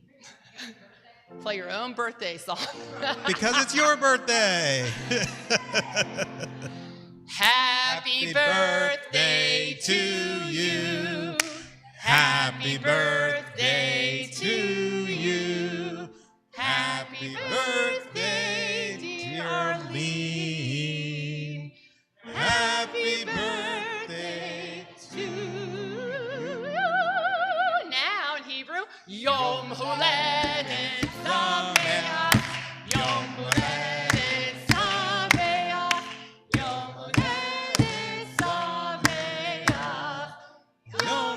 Play your own birthday song. Because it's your birthday. Happy birthday to you. Happy birthday to you. Happy birthday, dear Arlene. Happy birthday to you. Now in Hebrew, Yom Holedet Sameach. Yom Holedet Sameach. Yom Holedet Sameach. Yom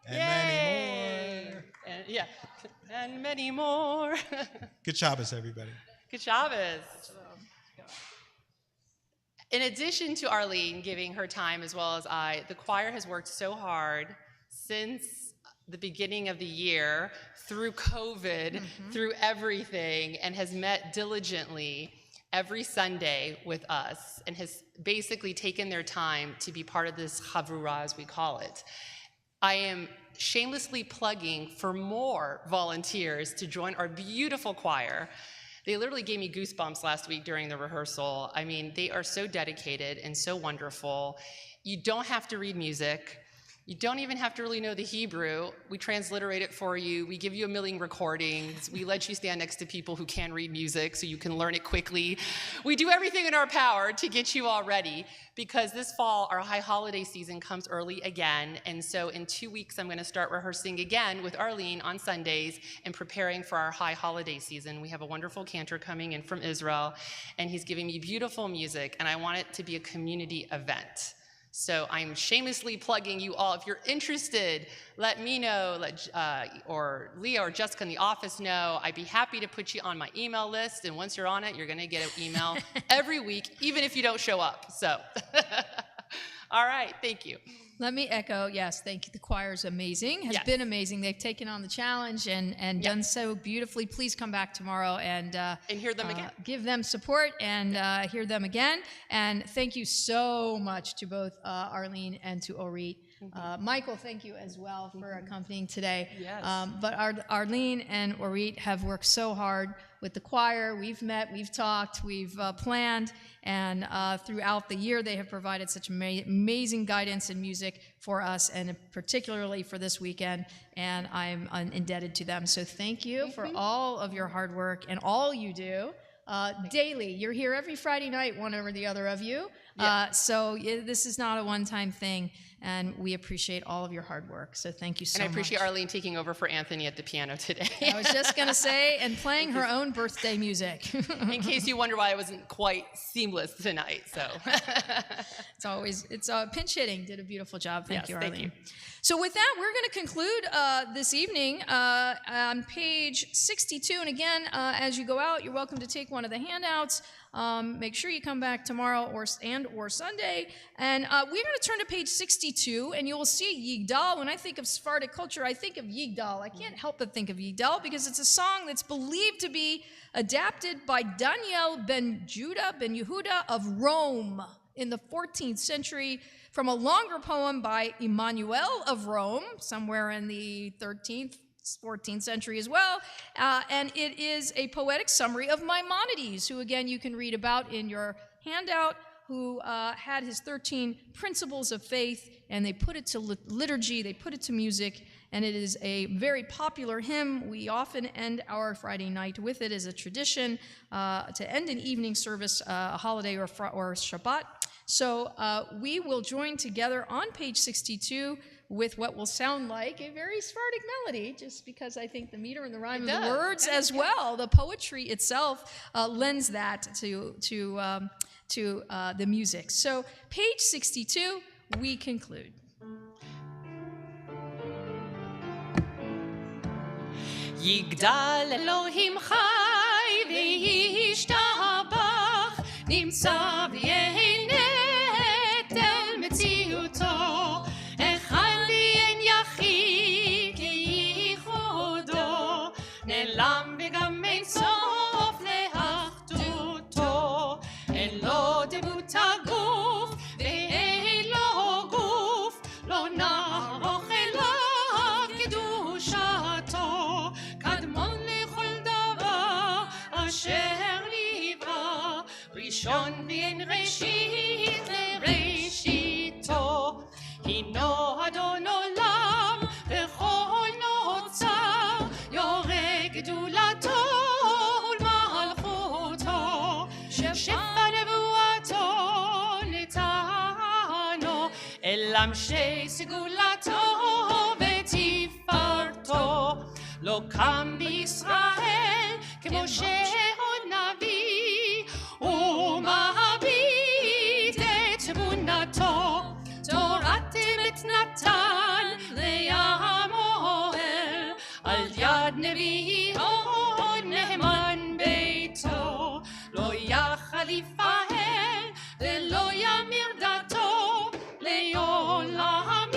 And Yay! many more. And, yeah, and many more. Good Shabbos, everybody. Good Shabbos. In addition to Arlene giving her time as well as I, the choir has worked so hard since the beginning of the year, through COVID, through everything, and has met diligently every Sunday with us and has basically taken their time to be part of this chavurah, as we call it. I am shamelessly plugging for more volunteers to join our beautiful choir. They literally gave me goosebumps last week during the rehearsal. I mean, they are so dedicated and so wonderful. You don't have to read music. You don't even have to really know the Hebrew. We transliterate it for you. We give you a million recordings. We let you stand next to people who can read music so you can learn it quickly. We do everything in our power to get you all ready, because this fall, our high holiday season comes early again. And so in 2 weeks, I'm going to start rehearsing again with Arlene on Sundays and preparing for our high holiday season. We have a wonderful cantor coming in from Israel, and he's giving me beautiful music, and I want it to be a community event. So I'm shamelessly plugging you all. If you're interested, let me know, or Leah or Jessica in the office know. I'd be happy to put you on my email list. And once you're on it, you're going to get an email every week, even if you don't show up. So, all right, thank you. Let me echo, yes, thank you. The choir is amazing, has been amazing. They've taken on the challenge and done so beautifully. Please come back tomorrow and hear them again. Give them support and hear them again. And thank you so much to both Arlene and to Orit. Michael, thank you as well for accompanying today. Yes. But Arlene and Orit have worked so hard with the choir. We've met, we've talked, we've planned, and throughout the year they have provided such amazing guidance and music for us, and particularly for this weekend, and I'm indebted to them. So thank you for all of your hard work and all you do daily. You're here every Friday night, one or the other of you. So this is not a one-time thing, and we appreciate all of your hard work. So thank you so much. And I appreciate Arlene taking over for Anthony at the piano today. I was just going to say, and playing her own birthday music. In case you wonder why I wasn't quite seamless tonight. So it's pinch hitting. Did a beautiful job. Thank you, Arlene. Thank you. So with that, we're going to conclude this evening on page 62. And again, as you go out, you're welcome to take one of the handouts. Make sure you come back tomorrow or Sunday. And we're going to turn to page 62, and you will see Yigdal. When I think of Sephardic culture, I think of Yigdal. I can't help but think of Yigdal because it's a song that's believed to be adapted by Daniel ben Yehuda of Rome in the 14th century from a longer poem by Emmanuel of Rome, somewhere in the 13th, 14th century as well, and it is a poetic summary of Maimonides, who again you can read about in your handout, who had his 13 principles of faith, and they put it to liturgy, they put it to music, and it is a very popular hymn. We often end our Friday night with it as a tradition to end an evening service, a holiday or Shabbat. So we will join together on page 62 with what will sound like a very Sephardic melody, just because I think the meter and the rhyme of the words as well, the poetry itself lends that to the music. So page 62, we conclude. יגדל אלוהים חי וישתבח, נמצא ויהנה אל מציאותו, אחד ואין יחיד כייחודו, נעלם וגם אין סוף לאחדותו, אין לו דמות הגוף ואין לו גוף, לא נערוך אליו קדושתו, קדמון לכל דבר אשר נברא, ראשון ואין ראשית לראשיתו, הינו אדון עולם וכל נוצר, יורה גדולתו ולמלכותו, שפע נבואתו נתנו, אל אנשי סגולתו ותפארתו, לא קם בישראל כמו שעוד נביא, ומביט את תמונתו, תורת אמת נתן ליעד נביא עוד נאמן ביתו, לא יחליף ההל ולא ימיר דתו, לעולמים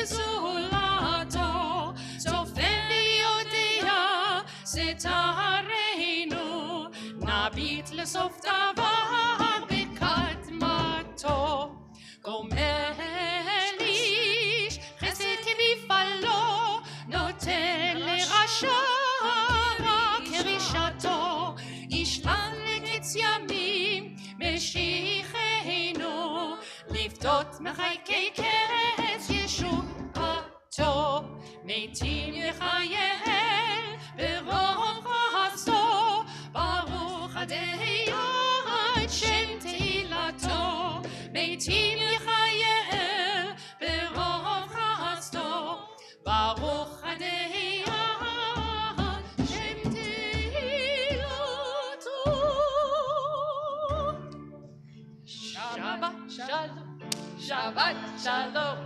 לזולתו, צופה ויודע סתרנו, נביט לסוף דבר בקדמתו. גומל איש חסד כמפעלו, נותן לרשע רק כרישתו, ישלם לקץ ימים משיחנו, לפדות מחיי קץ ישועתו. מתים יחייל ברוב חסדו, ברוך הדיין שם תהילתו. מתים יחייל ברוב חסדו, ברוך הדיין שם תהילתו. שבת שלום, שבת שלום,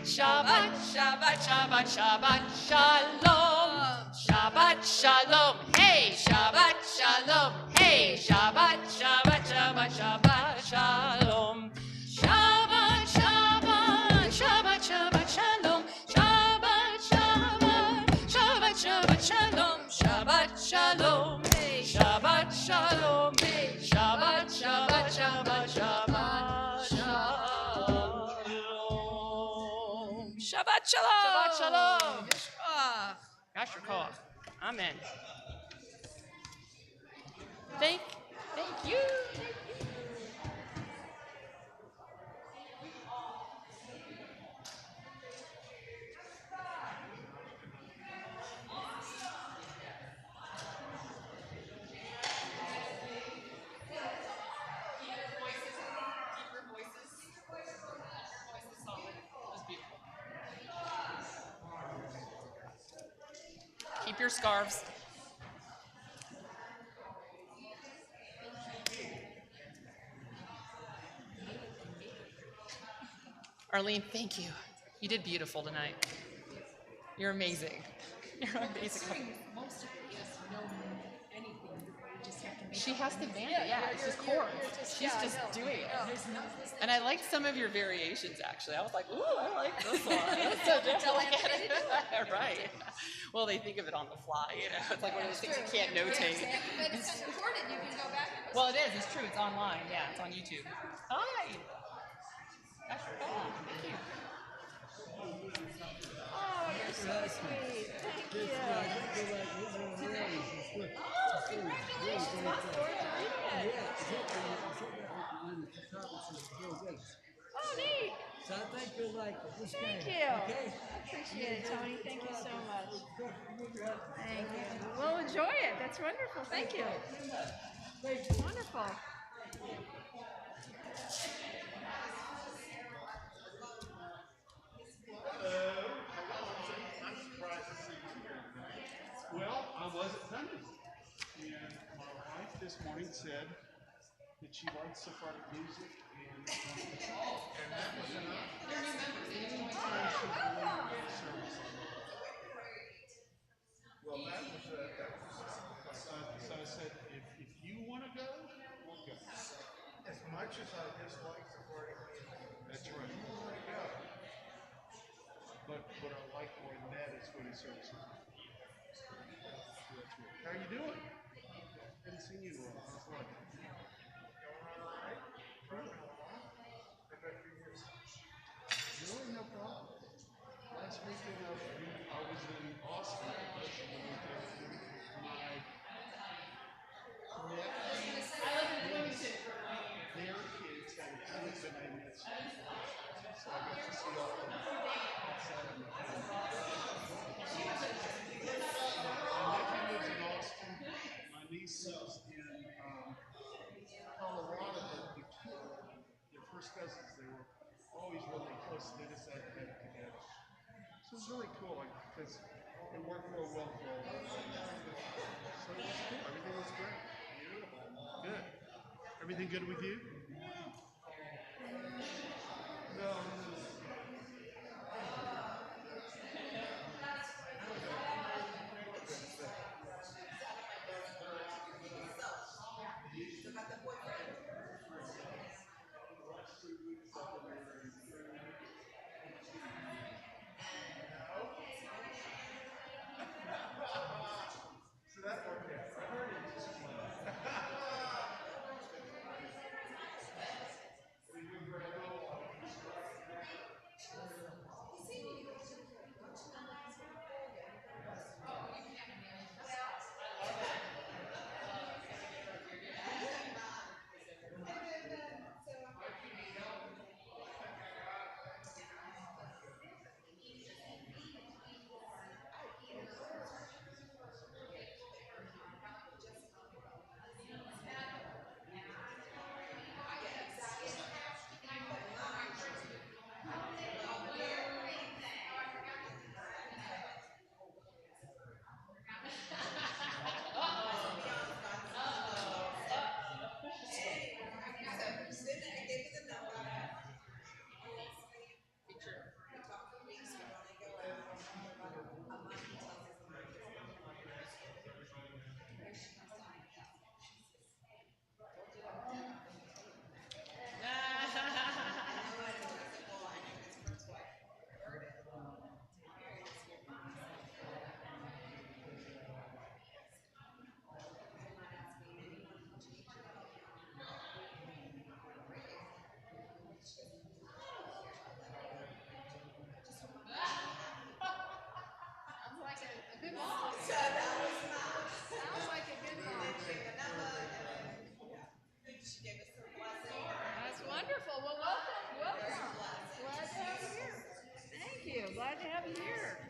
שבת שבת שבת שבת שלום, שבת שלום, היי שבת שלום, היי שבת שבת שבת שבת שלום, שבת שבת שבת שבת שלום, שבת שבת שבת שבת שלום, שבת שלום, שבת שלום, שבת שבת שבת שבת שלום. Shabbat shalom. Shabbat shalom. Yeshua. Yasher koach. Amen. Thank you. Keep your scarves. Arlene, thank you. You did beautiful tonight. You're amazing. You're amazing. Most of it is no anything. You just have to make She has to vamp it. Yeah, it's just chords. She's just doing it. And I liked some of your variations, actually. I was like, ooh, I like this one. That's so different. Right. Well, they think of it on the fly, you know. It's like one of those things you can't notate. But it's recorded. You can go back and Well, it is. It's true. It's online. Yeah, it's on YouTube. Hi. That's your phone. Thank you. Oh, you're so sweet. Thank you. Congratulations, Mom. Forward to reading it. Oh, neat. So I think you'll like this game. Thank you. Okay? Appreciate it, Tony. Thank you so much. Thank you. We'll enjoy it. That's wonderful. Thank you. Wonderful. Well, I wasn't coming. And my wife this morning said that she likes Sephardic music and that was enough. Well, that was so I said, if you want to go, we'll go. As much as I dislike Sephardic music, that's right. You want to go. But what I like more than that is Holy Services. How are you doing? Haven't seen you in a while. How's life? Really, no problem. Last weekend I was in Austin. Their kids had a really good name. So I got to see all of them outside of my family. My nephew lives in Austin. My niece lives in Colorado. Their first cousins, they were always really close. They decided to have it together. So it's really cool because it worked real well for all of us. So it was cool. Everything was great. Beautiful. Good. Everything good with you? No. to have you here.